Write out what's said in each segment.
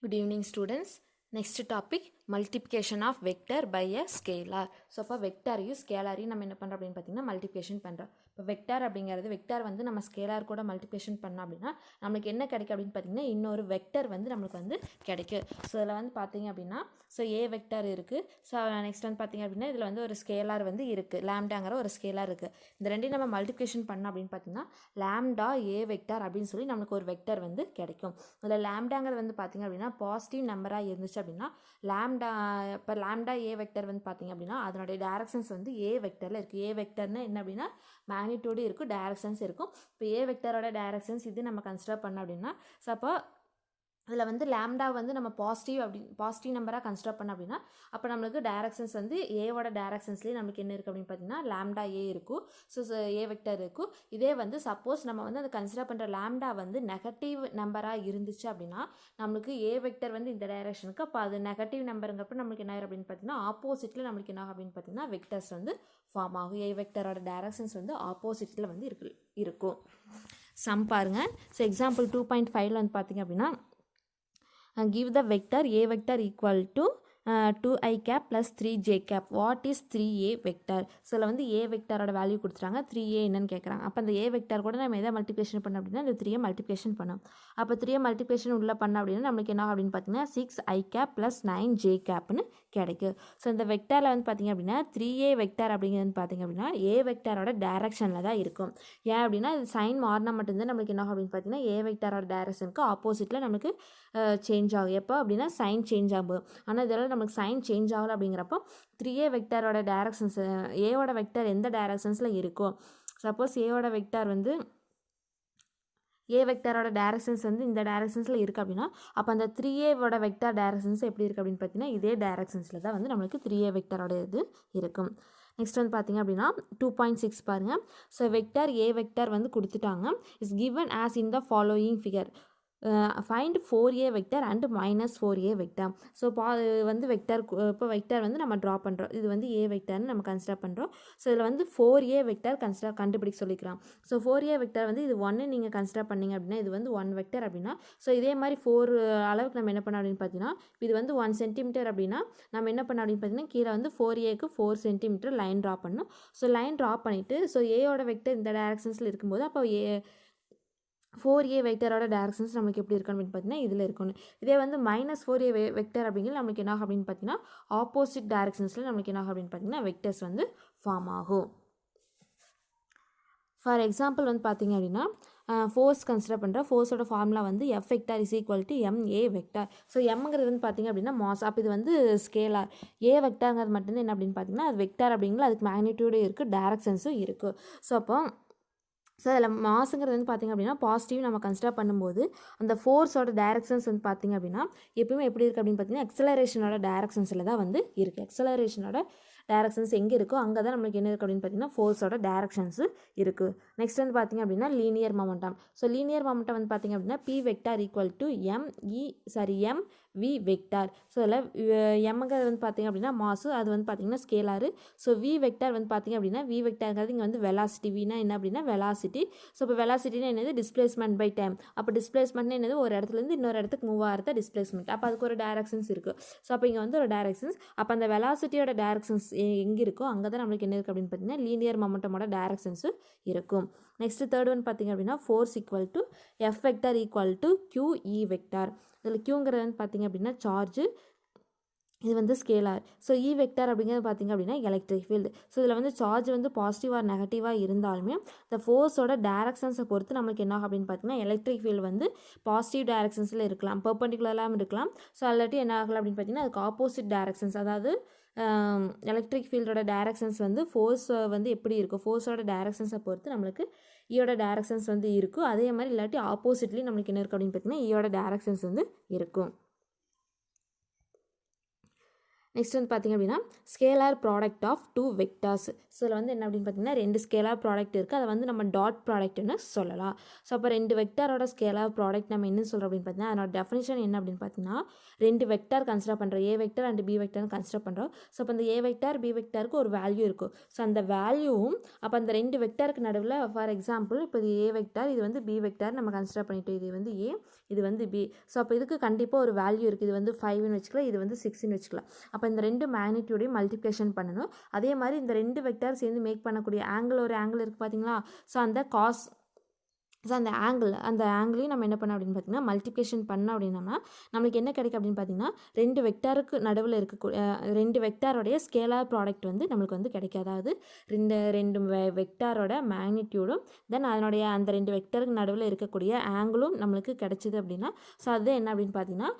Good evening, students. Next topic, multiplication of vector by a scalar. So அப்போ வெக்டாரையும் ஸ்கேலாரையும் நம்ம என்ன பண்ணுறோம் அப்படின்னு பார்த்தீங்கன்னா மல்டிப்ளிகேஷன் பண்ணுறோம். இப்போ வெக்டார் அப்படிங்கிறது வெக்டார் வந்து நம்ம ஸ்கேலார் கூட மல்டிப்ளிகேஷன் பண்ணோம் அப்படின்னா நம்மளுக்கு என்ன கிடைக்கும் அப்படின்னு பார்த்தீங்கன்னா இன்னொரு வெக்டர் வந்து நம்மளுக்கு வந்து கிடைக்கும். ஸோ இதில் வந்து பார்த்தீங்க அப்படின்னா ஸோ ஏ வெக்டார் இருக்குது. ஸோ நெக்ஸ்ட் வந்து பார்த்தீங்க அப்படின்னா இதில் வந்து ஒரு ஸ்கேலார் வந்து இருக்குது, லேம்டாங்கிற ஒரு ஸ்கேலார் இருக்குது. இந்த ரெண்டையும் நம்ம மல்டிப்ளிகேஷன் பண்ணோம் அப்படின்னு பார்த்தீங்கன்னா லேம்டா ஏ வெக்டார் அப்படின்னு சொல்லி நம்மளுக்கு ஒரு வெக்டர் வந்து கிடைக்கும். இதில் லேம்டாங்கிறது வந்து பார்த்தீங்க அப்படின்னா பாசிட்டிவ் நம்பராக இருந்துச்சு அப்படின்னா லேம்டா ஏ வெக்டர் வந்து பார்த்தீங்க அப்படின்னா அதனுடைய டைரக்ஷன்ஸ் வந்து ஏ வெக்டரில் இருக்குது. ஏ வெக்டர்னா என்ன அப்படின்னா மேக்னிடியூடு இருக்கும், டைரக்ஷன்ஸ் இருக்கும். இப்போ ஏ வெக்டரோட டைரக்ஷன்ஸ் இது நம்ம கன்சிடர் பண்ணோம் அப்படின்னா ஸோ அப்போ இதில் வந்து லேம்டா வந்து நம்ம பாசிட்டிவ் நம்பராக கன்சிடர் பண்ணோம் அப்படின்னா அப்போ நம்மளுக்கு டைரக்ஷன்ஸ் வந்து ஏவோட டைரக்ஷன்ஸ்லேயே நம்மளுக்கு என்ன இருக்குது அப்படின்னு பார்த்தீங்கன்னா லேம்டா ஏ இருக்கும். ஸோ ஏ வெக்டர் இருக்கும். இதே வந்து சப்போஸ் நம்ம வந்து அதை கன்சிடர் பண்ணுற லேம்டா வந்து நெகட்டிவ் நம்பராக இருந்துச்சு அப்படின்னா நம்மளுக்கு ஏ வெக்டர் வந்து இந்த டைரக்ஷனுக்கு, அப்போ அது நெகட்டிவ் நம்பருங்கிறப்ப நம்மளுக்கு என்ன ஆகும் அப்படின்னு பார்த்தீங்கன்னா ஆப்போசிட்டில் நம்மளுக்கு என்ன ஆகும் அப்படின்னு பார்த்தீங்கன்னா வெக்டர்ஸ் வந்து ஃபார்ம் ஆகும். ஏ வெக்டரோட டைரக்ஷன்ஸ் வந்து ஆப்போசிட்டில் வந்து இருக்கும். சம் பாருங்கள். ஸோ எக்ஸாம்பிள் 2.5 வந்து பார்த்தீங்க அப்படின்னா give the vector a vector equal to 2i cap plus 3j cap. What is 3a vector? So இதில் வந்து a வெக்டரோட வேல்யூ கொடுத்துட்டாங்க, 3a என்னன்னு கேட்குறாங்க. அப்போ அந்த a வெக்டர் கூட நம்ம எதை மல்டிப்ளிகேஷன் பண்ணோம் அப்படின்னா இந்த 3a மல்டிப்ளிகேஷன் பண்ணோம். அப்போ 3a மல்டிப்ளிகேஷன் உள்ள பண்ணோம் அப்படின்னா நம்மளுக்கு என்ன அப்படின்னு பார்த்தீங்கன்னா 6i cap plus 9j capனு கிடைக்கும். ஸோ இந்த வெக்டரில் வந்து பார்த்தீங்க அப்படின்னா 3a வெக்டர் அப்படிங்கிறது பார்த்தீங்க அப்படின்னா a வெக்டரோட டைரக்ஷனில் தான் இருக்கும். ஏன் அப்படின்னா இது சைன் மாறினா மட்டும்தான் நம்மளுக்கு என்ன அப்படின்னு பார்த்தீங்கன்னா a வெக்டரோட டைரக்ஷனுக்கு ஆப்போசிட்டில் நம்மளுக்கு சேஞ்ச் ஆகும். எப்போ அப்படின்னா சைன் சேஞ்ச் ஆகும். ஆனால் இதெல்லாம் நமக்கு சைன் சேஞ்ச் ஆகலை அப்படிங்கிறப்போ 3a வெக்டரோட டைரக்ஷன்ஸ் ஏவோட வெக்டர் எந்த டைரக்ஷன்ஸில் இருக்கோ, சப்போஸ் ஏவோட வெக்டர் வந்து ஏ வெக்டரோட டைரக்ஷன்ஸ் வந்து இந்த டைரக்ஷன்ஸில் இருக்குது அப்படின்னா அப்போ அந்த 3aவோட வெக்டர் டைரக்ஷன்ஸ் எப்படி இருக்குது அப்படின்னு பார்த்தீங்கன்னா இதே டைரக்ஷன்ஸில் தான் வந்து நம்மளுக்கு 3a வெக்டரோட இது இருக்கும். நெக்ஸ்ட் வந்து பார்த்தீங்க அப்படின்னா 2.6 பாருங்கள். ஸோ வெக்டர் ஏ வெக்டர் வந்து கொடுத்துட்டாங்க. Is given as in the following figure. Find 4a vector and -4a vector. So வந்து வெக்டர் இப்போ வெக்டர் வந்து நம்ம ட்ரா பண்ணுறோம். இது வந்து ஏ வெக்டர்னு நம்ம கன்சிடர் பண்ணுறோம். ஸோ இதில் வந்து 4a வெக்டர் கண்டுபிடிக்க சொல்லிக்கிறோம். ஸோ 4a வெக்டர் வந்து இது 1 நீங்கள் கன்சிடர் பண்ணிங்க அப்படின்னா இது வந்து 1 வெக்டர் அப்படின்னா ஸோ இதே மாதிரி 4 அளவுக்கு நம்ம என்ன பண்ணோம் அப்படின்னு பார்த்தீங்கன்னா இது வந்து 1 சென்டிமீட்டர் அப்படின்னா நம்ம என்ன பண்ணோம் அப்படின்னு பார்த்தீங்கன்னா கீழே வந்து 4aக்கு 4 சென்டிமீட்டர் லைன் ட்ரா பண்ணணும். ஸோ லைன் ட்ரா பண்ணிவிட்டு ஸோ ஏயோட வெக்டர் இந்த டைரக்ஷன்ஸில் இருக்கும்போது அப்போ 4a வெக்டரோட டைரக்ஷன்ஸ் நம்மளுக்கு எப்படி இருக்கணும் அப்படின்னு பார்த்தீங்கன்னா இதில் இருக்கணும். இதே வந்து -4a வெக்டர் அப்படிங்கிறது நம்மளுக்கு என்ன ஆகும் அப்படின்னு பார்த்தீங்கன்னா ஆப்போசிட் டைரக்ஷன்ஸில் நம்மளுக்கு என்ன ஆகும் அப்படின்னு பார்த்தீங்கன்னா வெக்டர்ஸ் வந்து ஃபார்ம் ஆகும். ஃபார் எக்ஸாம்பிள் வந்து பார்த்தீங்க அப்படின்னா ஃபோர்ஸ் கன்சிடர் பண்ணுற ஃபோர்ஸோட ஃபார்முலா வந்து f vector is equal to ma vector. So எம்ங்கிறது வந்து பார்த்தீங்க அப்படின்னா மாஸ். அப்போ இது வந்து ஸ்கேலார். ஏ வெக்டார்ங்கிறது மட்டும்தான் என்ன அப்படின்னு பார்த்தீங்கன்னா அது வெக்டார் அப்படிங்கிறது அதுக்கு மேக்னிடியூடும் இருக்குது, டைரக்ஷன்ஸும் இருக்குது. ஸோ அப்போ அதில் மாஸுங்கிறது வந்து பார்த்திங்க அப்படின்னா பாசிட்டிவ் நம்ம கன்சிடர் பண்ணும்போது அந்த ஃபோர்ஸோட டைரக்ஷன்ஸ் வந்து பார்த்திங்க அப்படின்னா எப்பவுமே எப்படி இருக்குது அப்படின்னு பார்த்தீங்கன்னா எக்ஸலரேஷனோட டைரக்ஷன்ஸில் தான் வந்து இருக்குது. எக்ஸலரேஷனோட டைரக்ஷன்ஸ் எங்கே இருக்கோ அங்கே தான் நம்மளுக்கு என்ன இருக்குது அப்படின்னு பார்த்தீங்கன்னா ஃபோர்ஸோட டைரக்ஷன்ஸு இருக்குது. நெக்ஸ்ட் வந்து பார்த்திங்க அப்படின்னா linear momentum. So linear momentum வந்து பார்த்திங்க அப்படின்னா P vector equal to M V vector. So அதில் எம்ங்கிறது வந்து பார்த்திங்க அப்படின்னா மாசு, அது வந்து பார்த்திங்கன்னா ஸ்கேலாரு. ஸோ வி வெக்டார் வந்து பார்த்திங்க அப்படின்னா வி வெக்டார்ங்கிறது இங்கே வந்து வெலாசிட்டி. வினா என்ன அப்படின்னா வெலாசிட்டி. ஸோ இப்போ வெலாசிட்டினா என்னது டிஸ்பிளேஸ்மெண்ட் பை டைம். அப்போ டிஸ்பிளேஸ்மெண்ட்னா என்னது ஒரு இடத்துலேருந்து இன்னொரு இடத்துக்கு மூவ் ஆகிறத டிஸ்பிளேஸ்மெண்ட். அப்போ அதுக்கு ஒரு டைரக்ஷன்ஸ் இருக்குது. ஸோ அப்போ இங்கே வந்து ஒரு டைரக்ஷன்ஸ். அப்போ அந்த வெலாசிட்டியோட டைரக்ஷன்ஸ் எங்கே இருக்கோ அங்கே தான் நம்மளுக்கு என்ன இருக்குது அப்படின்னு பார்த்தீங்கன்னா லீனியர் மொமெண்டமோட டைரக்ஷன்ஸு இருக்கும். நெக்ஸ்ட் தேர்ட் ஒன் பார்த்திங்க அப்படின்னா force equal to F vector equal to QE vector. இதில் Qங்கிறது வந்து பார்த்திங்க அப்படின்னா சார்ஜு, இது வந்து ஸ்கேலார். ஸோ இ வெக்டார் அப்படிங்கிறது பார்த்திங்க அப்படின்னா எலக்ட்ரிக் ஃபீல்டு. ஸோ இதில் வந்து சார்ஜ் வந்து பாசிட்டிவாக நெகட்டிவாக இருந்தாலுமே இந்த ஃபோர்ஸோட டைரக்ஷன்ஸை பொறுத்து நம்மளுக்கு என்ன ஆகும் அப்படின்னு பார்த்தீங்கன்னா எலக்ட்ரிக் ஃபீல்டு வந்து பாசிட்டிவ் டைரக்ஷன்ஸில் இருக்கலாம், பெர்பெண்டிகுலராகவும் இருக்கலாம். ஸோ அல்லாட்டி என்ன ஆகலாம் அப்படின்னு பார்த்தீங்கன்னா அதுக்கு ஆப்போசிட் டைரக்ஷன்ஸ், அதாவது எலக்ட்ரிக் ஃபீல்டோட டைரக்ஷன்ஸ் வந்து ஃபோர்ஸ் வந்து எப்படி இருக்கும், ஃபோர்ஸோட டைரக்ஷன்ஸை பொறுத்து நம்மளுக்கு ஈயோட டைரக்ஷன்ஸ் வந்து இருக்கும். அதே மாதிரி இல்லாட்டி ஆப்போசிட்லேயும் நம்மளுக்கு என்ன இருக்குது அப்படின்னு பார்த்தீங்கன்னா ஈயோட டைரக்ஷன்ஸ் வந்து இருக்கும். நெக்ஸ்ட் வந்து பார்த்திங்க அப்படின்னா scalar product of two vectors. So இதில் வந்து என்ன அப்படின்னு பார்த்தீங்கன்னா ரெண்டு ஸ்கேலார் ப்ராடக்ட் இருக்குது, அதை வந்து நம்ம டாட் ப்ராடக்ட்னு சொல்லலாம். ஸோ அப்போ ரெண்டு வெக்டாரோட ஸ்கேலார் ப்ராடக்ட் நம்ம என்ன சொல்கிறோம் அப்படின்னு பார்த்தீங்கன்னா அதனோட டெஃபினிஷன் என்ன அப்படின்னு பார்த்தீங்கன்னா ரெண்டு வெக்டார் கன்சிடர் பண்ணுறோம், ஏ வெக்டார் அண்ட் பி வெக்டார்னு கன்சிடர் பண்ணுறோம். ஸோ அப்போ அந்த ஏ வெக்டார் பி வெக்டாருக்கு ஒரு வேல்யூ இருக்கும். ஸோ அந்த வேல்யூவும் அப்போ அந்த ரெண்டு வெக்டாருக்கு நடுவில் ஃபார் எக்ஸாம்பிள் இப்போ இது ஏ வெக்டார், இது வந்து பி வெக்டார் நம்ம கன்சிடர் பண்ணிட்டோம். இது வந்து ஏ, இது வந்து பி. ஸோ அப்போ இதுக்கு கண்டிப்பாக ஒரு வேல்யூ இருக்குது. இது வந்து 5ன்னு வச்சுக்கலாம், இது வந்து 6ன்னு வச்சுக்கலாம். அப்போ இந்த ரெண்டு மேக்னிடியூடையும் மல்டிப்ளிகேஷன் பண்ணணும். அதே மாதிரி இந்த ரெண்டு வெக்டார் சேர்ந்து மேக் பண்ணக்கூடிய ஆங்கிள், ஒரு ஆங்கிள் இருக்குது பார்த்தீங்களா. ஸோ அந்த காஸ், ஸோ அந்த ஆங்கிளையும் நம்ம என்ன பண்ணோம் அப்படின்னு பார்த்தீங்கன்னா மல்டிப்ளிகேஷன் பண்ணோம் அப்படின்னோம்னா நம்மளுக்கு என்ன கிடைக்கும் அப்படின்னு பார்த்தீங்கன்னா ரெண்டு வெக்டாருக்கு நடுவில் இருக்கக்கூடிய ரெண்டு வெக்டாரோடைய ஸ்கேலார் ப்ராடக்ட் வந்து நம்மளுக்கு வந்து கிடைக்கும். அதாவது ரெண்டு வெக்டாரோட மேக்னிடியூடும் தென் அதனுடைய அந்த ரெண்டு வெக்டாருக்கு நடுவில் இருக்கக்கூடிய ஆங்கிளும் நம்மளுக்கு கிடைச்சிது அப்படின்னா ஸோ அது என்ன அப்படின்னு பார்த்தீங்கன்னா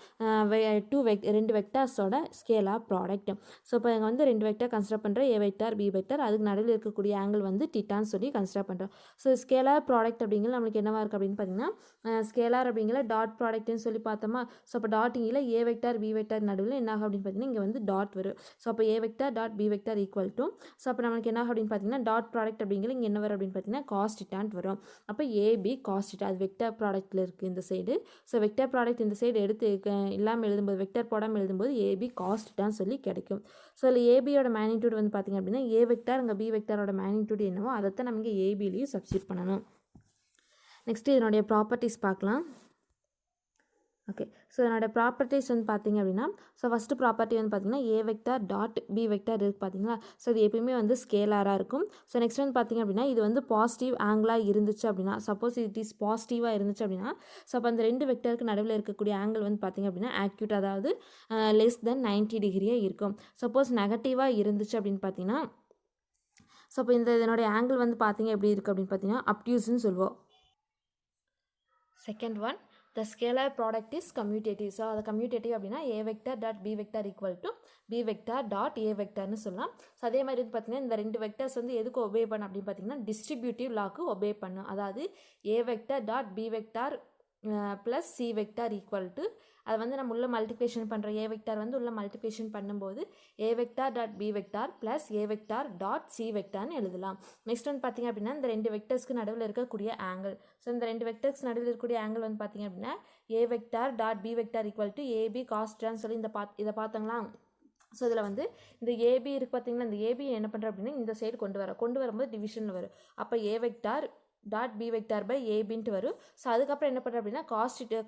ரெண்டு வெக்டார்ஸோட ஸ்கேலார் ப்ராடக்ட். ஸோ இப்போ இங்கே வந்து ரெண்டு வெக்டார் கன்சிடர் பண்ணுறோம், ஏ வெக்டார் பி வெக்டார், அதுக்கு நடுவில் இருக்கக்கூடிய ஆங்கிள் வந்து டிட்டான்னு சொல்லி கன்சிடர் பண்ணுறோம். ஸோ ஸ்கேலார் ப்ராடக்ட் அப்படிங்கிறது நம்மளுக்கு என்னவா இருக்குது அப்படின்னு பார்த்தீங்கன்னா ஸ்கேலார் அப்படிங்கிற டாட் ப்ராடக்ட்னு சொல்லி பார்த்தோமா. ஸோ அப்போ டாட்டிங்கில் ஏ வெக்டார் பி வெக்டார் நடுவில் என்ன ஆகும் அப்படின்னு பார்த்தீங்கன்னா இங்கே வந்து டாட் வரும். ஸோ அப்போ ஏ vector dot b vector equal to so அப்போ நம்மளுக்கு என்ன ஆகும் அப்படின்னு பார்த்தீங்கன்னா டாட் ப்ராடக்ட் அப்படிங்கிற இங்கே என்ன வரும் அப்படின்னு பார்த்தீங்கன்னா காஸ் டிட்டான்ட் வரும். அப்போ ஏபி காஸ் டிட்டா அது வெக்டார் ப்ராடக்ட்டில் இருக்குது இந்த சைடு. ஸோ வெக்டார் ப்ராடக்ட் இந்த சைடு எடுத்து இல்லாமல் எழுதும்போது வெக்டார் போடாமல் எழுதும்போது ஏபி காஸ் டிட்டான்னு சொல்லி கிடைக்கும். ஸோ அதில் ஏபியோட மேக்னிடியூட் வந்து பார்த்திங்க அப்படின்னா ஏ வெக்டார் இங்கே பி வெக்டாரோட மேக்னிடியூட் என்னவோ அதைத்தான் நம்ம இங்கே ஏபிலையும் சப்ஸ்டிட் பண்ணணும். நெக்ஸ்ட்டு இதனுடைய ப்ராப்பர்ட்டிஸ் பார்க்கலாம். ஓகே, ஸோ இதனோட ப்ராப்பர்ட்டிஸ் வந்து பார்த்திங்க அப்படின்னா ஸோ ஃபஸ்ட்டு ப்ராப்பர்ட்டி வந்து பார்த்திங்கன்னா ஏ வெக்டார் டாட் பி வெக்டார் இருக்குது பார்த்தீங்களா. ஸோ இது எப்பயுமே வந்து ஸ்கேலாராக இருக்கும். ஸோ நெக்ஸ்ட் வந்து பார்த்திங்க அப்படின்னா இது வந்து பாசிட்டிவ் ஆங்கிளாக இருந்துச்சு அப்படின்னா சப்போஸ் இட் இஸ் பாசிட்டிவாக இருந்துச்சு அப்படின்னா ஸோ அப்போ அந்த ரெண்டு வெக்டாருக்கு நடுவில் இருக்கக்கூடிய ஆங்கிள் வந்து பார்த்திங்க அப்படின்னா ஆக்யூட், அதாவது லெஸ் தென் 90 டிகிரியாக இருக்கும். சப்போஸ் நெகட்டிவாக இருந்துச்சு அப்படின்னு பார்த்தீங்கன்னா ஸோ அப்போ இதனுடைய ஆங்கிள் வந்து பார்த்திங்க எப்படி இருக்குது அப்படின்னு பார்த்தீங்கன்னா அப்டியூஸ்ன்னு சொல்லுவோம். Second one, the scalar product is commutative. So அது கம்யூட்டேட்டிவ் அப்படின்னா ஏ vector dot b vector equal to b vector dot a வெக்டார்னு சொல்லலாம். ஸோ அதே மாதிரி வந்து பார்த்திங்கன்னா இந்த ரெண்டு வெக்டர்ஸ் வந்து எதுக்கு ஒபே பண்ணும் அப்படின்னு பார்த்தீங்கன்னா டிஸ்ட்ரிபியூட்டிவ் லாக்கு ஒபே பண்ணும். அதாவது a vector dot b vector plus c vector equal to அதை வந்து நம்ம உள்ள மல்டிப்ளிகேஷன் பண்ணுறோம். ஏ வெக்டார் வந்து உள்ள மல்டிப்ளிகேஷன் பண்ணும்போது a vector dot b vector plus a vector dot c வெக்டார்னு எழுதலாம். நெக்ஸ்ட் வந்து பார்த்திங்க அப்படின்னா இந்த ரெண்டு வெக்டர்ஸ்க்கு நடுவில் இருக்கக்கூடிய ஆங்கிள், ஸோ இந்த ரெண்டு வெக்டர்ஸ் நடுவில் இருக்கக்கூடிய ஆங்கிள் வந்து பார்த்திங்க அப்படின்னா ஏ vector dot b vector equal to ab காஸ்டான்னு சொல்லி இதை பார்த்தோங்களா. ஸோ இதில் வந்து இந்த ஏபி இருக்குது பார்த்திங்கன்னா இந்த ஏபி என்ன பண்ணுறோம் அப்படின்னா இந்த சைடு கொண்டு வரும்போது டிவிஷனில் வரும். அப்போ ஏ vector dot b vector by ஏபின்ட்டு வரும். ஸோ அதுக்கப்புறம் என்ன பண்ணுறோம் அப்படின்னா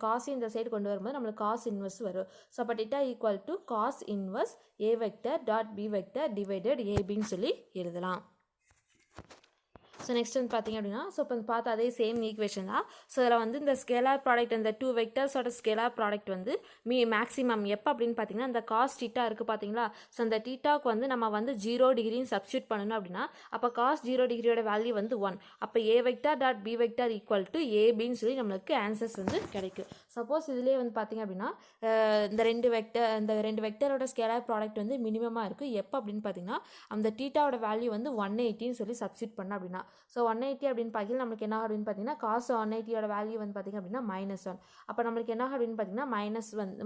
காஸ் இந்த சைடு கொண்டு வரும்போது நம்மளுக்கு காஸ் இன்வர்ஸ் வரும். ஸோ அப்போ theta equal to cos inverse a vector dot b vector divided ஏபின்னு சொல்லி எழுதலாம். ஸோ நெக்ஸ்ட் வந்து பார்த்திங்க அப்படின்னா ஸோ இப்போ பார்த்து அதே சேம் ஈக்குவேஷன் தான். ஸோ இதில் வந்து இந்த ஸ்கேலார் ப்ராடக்ட் இந்த டூ வெக்டர்ஸோட ஸ்கேலார் ப்ராடக்ட் வந்து மேக்ஸிமம் எப்போ அப்படின்னு பார்த்தீங்கன்னா இந்த காஸ் டீட்டா இருக்குது பார்த்தீங்களா. ஸோ அந்த டீட்டாவுக்கு வந்து நம்ம வந்து 0 டிகிரின்னு சப்ஸ்டியூட் பண்ணணும் அப்படின்னா அப்போ காஸ் 0 டிகிரியோட வேல்யூ வந்து 1. அப்போ ஏ vector dot b vector equal to ஏபின்னு சொல்லி நம்மளுக்கு ஆன்சர்ஸ் வந்து கிடைக்கும். சப்போஸ் இதிலே வந்து பார்த்திங்க அப்படின்னா இந்த ரெண்டு வெக்டரோட ஸ்கேலார் ப்ராடக்ட் வந்து மினிமமாக இருக்குது எப்போ அப்படின்னு பார்த்தீங்கன்னா அந்த டீட்டாவோட வேல்யூ வந்து 180ன்னு சொல்லி சப்ஸ்டியூட் பண்ணோம் அப்படின்னா. ஸோ 180 அப்படின்னு பார்க்கல நம்மளுக்கு என்ன அப்படின்னு பார்த்தீங்கன்னா காஸ் 180யோட வேல்யூ வந்து பார்த்திங்க அப்படின்னா -1. அப்போ நம்மளுக்கு என்ன அப்படின்னு பார்த்தீங்கன்னா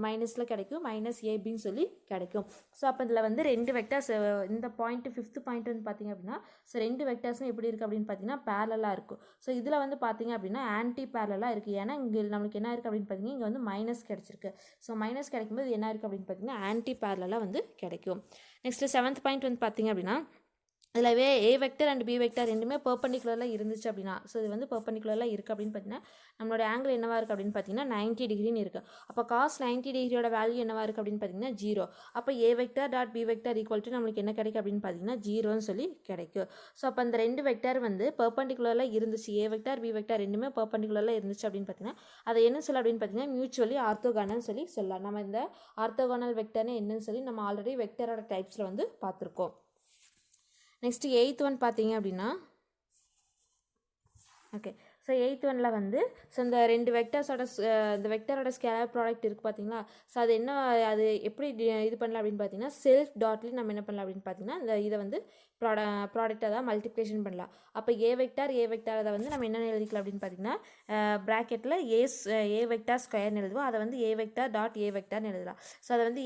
மைனஸில் கிடைக்கும் மைனஸ் ஏபின்னு சொல்லி கிடைக்கும். ஸோ அப்போ இதில் வந்து ரெண்டு வெக்டர்ஸ் இந்த பாயிண்ட் 5th பாயிண்ட் வந்து பார்த்திங்க அப்படின்னா ஸோ ரெண்டு வெக்டர்ஸும் எப்படி இருக்குது அப்படின்னு பார்த்தீங்கன்னா பேரலாக இருக்கும். ஸோ இதில் வந்து பார்த்திங்க அப்படின்னா ஆன்டி பேரலாக இருக்குது. ஏன்னா இங்கே நம்மளுக்கு என்ன இருக்குது அப்படின்னு பார்த்தீங்கன்னா இங்கே வந்து மைனஸ் கிடச்சிருக்கு. ஸோ மைனஸ் கிடைக்கும்போது என்ன இருக்குது அப்படின்னு பார்த்தீங்கன்னா ஆன்டி பேரலாக வந்து கிடைக்கும். நெக்ஸ்ட்டு 7th பாயிண்ட் வந்து பார்த்திங்க அப்படின்னா இதில் A vector and B vector ரெண்டுமே பெர்பெண்டிகுலரில் இருந்துச்சு அப்படின்னா ஸோ இது வந்து பெர்பெண்டிகுலரில் இருக்குது அப்படின்னு பார்த்தீங்கன்னா நம்மளோட ஆங்கிள் என்னவாக இருக்குது அப்படின்னு பார்த்தீங்கன்னா 90 டிகிரின்னு இருக்குது. அப்போ காஸ் 90 டிகிரியோட வேல்யூ என்னவாக இருக்குது அப்படின்னு பார்த்தீங்கன்னா 0. அப்போ A vector dot B vector equal to நம்மளுக்கு என்ன கிடைக்கும் அப்படின்னு பார்த்தீங்கன்னா 0ன்னு சொல்லி கிடைக்கும். ஸோ அப்போ அந்த ரெண்டு வெக்டர் வந்து பெர்பெண்டிகுலரில் இருந்துச்சு, ஏ வெக்டர் பி வெக்டர் ரெண்டுமே பெர்பெண்டிகுலரில் இருந்துச்சு அப்படின்னு பார்த்தீங்கன்னா அதை என்ன சொல்ல அப்படின்னு பார்த்தீங்கன்னா மியூச்சுவலி ஆர்த்தோகானல்னு சொல்லி சொல்லலாம். நம்ம இந்த ஆர்த்தோகானல் வெக்டர்னு என்னன்னு சொல்லி நம்ம ஆல்ரெடி வெக்டரோட டைப்ஸில் வந்து பார்த்துருக்கோம். நெக்ஸ்ட்டு 8th ஒன் பார்த்தீங்க அப்படின்னா ஓகே ஸோ 8th ஒன்னில் வந்து ஸோ இந்த ரெண்டு இந்த வெக்டரோட ஸ்கேலார் ப்ராடக்ட் இருக்குது பார்த்தீங்களா. ஸோ அது எப்படி இது பண்ணலாம் அப்படின்னு பார்த்தீங்கன்னா செல்ஃப் டாட்லேயும் நம்ம என்ன பண்ணலாம் அப்படின்னு பார்த்தீங்கன்னா இந்த இதை வந்து ப்ராடக்டை தான் மல்டிப்ளிகேஷன் பண்ணலாம். அப்போ ஏ வெக்டார் அதை வந்து நம்ம என்ன எழுதிக்கலாம் அப்படின்னு பார்த்தீங்கன்னா ப்ராக்கெட்டில் ஏ வெக்டார் ஸ்கொயர்னு எழுதுவோம். அதை வந்து ஏ வெக்டார் டாட் ஏ வெக்டார்னு எழுதலாம். ஸோ அதை வந்து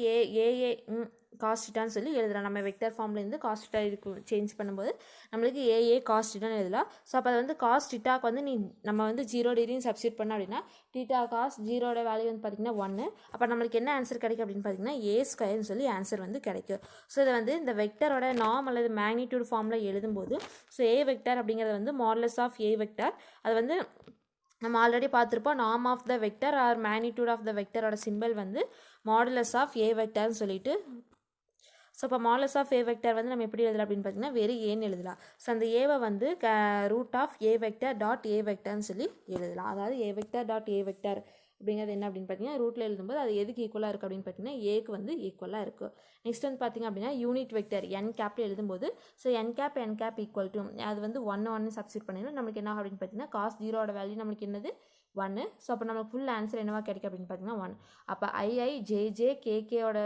காஸ் தீட்டான்னு சொல்லி எழுதலாம். நம்ம வெக்டர் ஃபார்ம்லேருந்து காஸ் தீட்டா இருக்கும் சேஞ்ச் பண்ணும்போது நம்மளுக்கு ஏஏ காஸ் தீட்டான்னு எழுதலாம். ஸோ அப்போ அது வந்து காஸ் தீட்டாக்கு வந்து நம்ம வந்து 0 டிகிரின்னு சப்ஸ்டியூட் பண்ணோம் அப்படின்னா தீட்டா காஸ் 0 வேல்யூ வந்து பார்த்திங்கன்னா 1. அப்போ நம்மளுக்கு என்ன ஆன்சர் கிடைக்கும் அப்படின்னு பார்த்தீங்கன்னா ஏ ஸ்கொயர்னு சொல்லி ஆன்சர் வந்து கிடைக்கும். ஸோ இதை வந்து இந்த வெக்டரோட நார்ம் அல்லது மேக்னிடியூட் ஃபார்மில் எழுதும்போது ஸோ ஏ வெக்டர் அப்படிங்கிறது வந்து மாடுலஸ் ஆஃப் ஏ வெக்டர். அது வந்து நம்ம ஆல்ரெடி பார்த்துருப்போம். Norm of the vector or magnitude of the வெக்டரோட சிம்பிள் வந்து மாடுலஸ் ஆஃப் ஏ வெக்டர்னு சொல்லிட்டு. ஸோ இப்போ மாடுலஸ் ஆஃப் ஏ வெக்டர் வந்து நம்ம எப்படி எழுதலாம் அப்படின்னு பார்த்தீங்கன்னா வெறும் ஏன்னு எழுதலாம். ஸோ அந்த ஏவை வந்து root of A vector dot A வெக்டர்னு சொல்லி எழுதலாம். அதாவது A vector dot A vector அப்படிங்கிறது என்ன அப்படின்னு பார்த்தீங்கன்னா ரூட்டில் எழுதும்போது அது எதுக்கு ஈக்குவலாக இருக்குது அப்படின்னு பார்த்தீங்கன்னா ஏக்கு வந்து ஈக்குவலாக இருக்குது. நெக்ஸ்ட் வந்து பார்த்திங்க அப்படின்னா யூனிட் வெக்டர் என் கேப்பில் எழுதும்போது so N gap equal to அது வந்து 1 சப்ஸ்டியூட் பண்ணிடணும். நம்மளுக்கு என்ன அப்படின்னு பார்த்தீங்கன்னா காஸ் 0 வேல்யூ நம்மளுக்கு என்னது 1. ஸோ அப்போ நம்மளுக்கு ஃபுல் ஆன்சர் என்னவா கிடைக்கும் அப்படின்னு பார்த்தீங்கன்னா 1. அப்போ ஜேகேயோட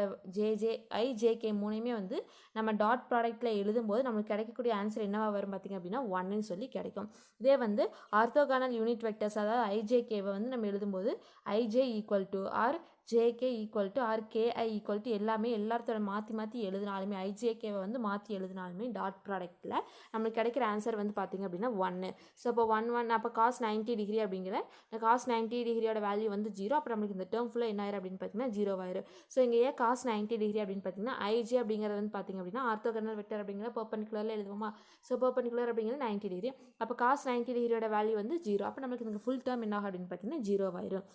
ஜேகே மூணையுமே வந்து நம்ம டாட் ப்ராடக்ட்டில் எழுதும்போது நம்மளுக்கு கிடைக்கக்கூடிய ஆன்சர் என்னவா வரும் பார்த்திங்க அப்படின்னா 1ன்னு சொல்லி கிடைக்கும். இதே வந்து ஆர்த்தோகானல் யூனிட் வெக்டர்ஸ் அதாவது ஐஜேகேவை வந்து நம்ம எழுதும்போது I J equal to or J K equal to or K I equal to எல்லாமே எல்லாத்தோட மாற்றி எழுதினாலுமே ஐஜேகேவை வந்து மாற்றி எழுதினாலுமே டாட் ப்ராடக்ட்டில் நம்மளுக்கு கிடைக்கிற ஆன்சர் வந்து பார்த்திங்க அப்படின்னா 1. ஸோ அப்போ 1 அப்போ காஸ் 90 டிகிரி அப்படிங்கிற காஸ் 90 டிகிரியோட வேல்யூ வந்து 0. அப்புறம் நம்மளுக்கு இந்த டேர்ம் ஃபுல்லாக என்ன ஆயிரும் அப்படின்னு பார்த்தீங்கன்னா 0 ஆயிரும். ஸோ இங்கே ஏன் காஸ் 90 டிகிரி அப்படின்னு பார்த்தீங்கன்னா ஐஜே அப்படிங்கிறது வந்து பார்த்திங்க அப்படின்னா ஆர்த்தோகனல் வெக்டர் அப்படிங்கிற பெர்பெண்டிகுலரில் எழுதுவோமா. ஸோ பெர்பெண்டிகுலர் அப்படிங்கிறது 90 டிகிரி. அப்போ காஸ் 90 டிகிரியோட வேல்யூ வந்து 0. அப்போ நம்மளுக்கு இந்த ஃபுல் டேர்ம் என்ன ஆகும் அப்படின்னு பார்த்தீங்கன்னா 0 ஆயிரும்.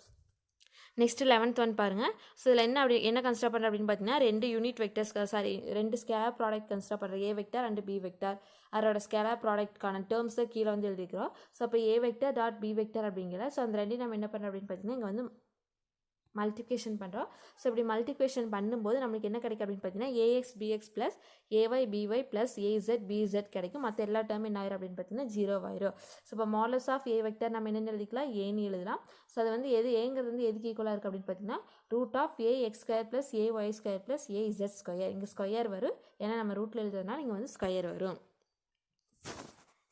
நெக்ஸ்ட் 11th ஒன் பாருங்கள். ஸோ இதில் என்ன கன்சிடர் பண்ணுறேன் அப்படின்னு பார்த்தீங்கன்னா 2 unit vectors 2 scalar product consider பண்ணுறேன். A vector and B vector. அதோட ஸ்கேலர் ப்ராடக்ட்கான டேர்ம்ஸை கீழே வந்து எழுதிக்கிறோம். ஸோ அப்போ A vector dot B vector அப்படிங்கிற ஸோ அந்த ரெண்டையும் நம்ம என்ன பண்ணுறோம் அப்படின்னு பார்த்தீங்கன்னா இங்கே வந்து மல்டிப்ளிகேஷன் பண்ணுறோம். ஸோ இப்படி மல்டிப்ளிகேஷன் பண்ணும்போது நம்மளுக்கு என்ன கிடைக்கும் அப்படின்னு பார்த்தீங்கன்னா A X B X plus A Y B Y plus A Z B Z கிடைக்கும். மற்ற எல்லா டேர்ம் என்ன ஆயிரும் அப்படின்னு பார்த்தீங்கன்னா 0 ஆயிரும். ஸோ இப்போ மாடலஸ் ஆஃப் ஏ வெக்டர் நம்ம என்னென்னு எழுதிக்கலாம் ஏன்னு எழுதலாம். ஸோ அது வந்து ஏங்கிறது வந்து எதுக்கு ஈக்குவலாக இருக்குது அப்படின்னு பார்த்தீங்கன்னா root of A X square plus A Y square plus A Z square. இங்கே ஸ்கொயர் வரும் ஏன்னா நம்ம ரூட்டில் எழுதுறதுனால இங்கே வந்து ஸ்கொயர் வரும்.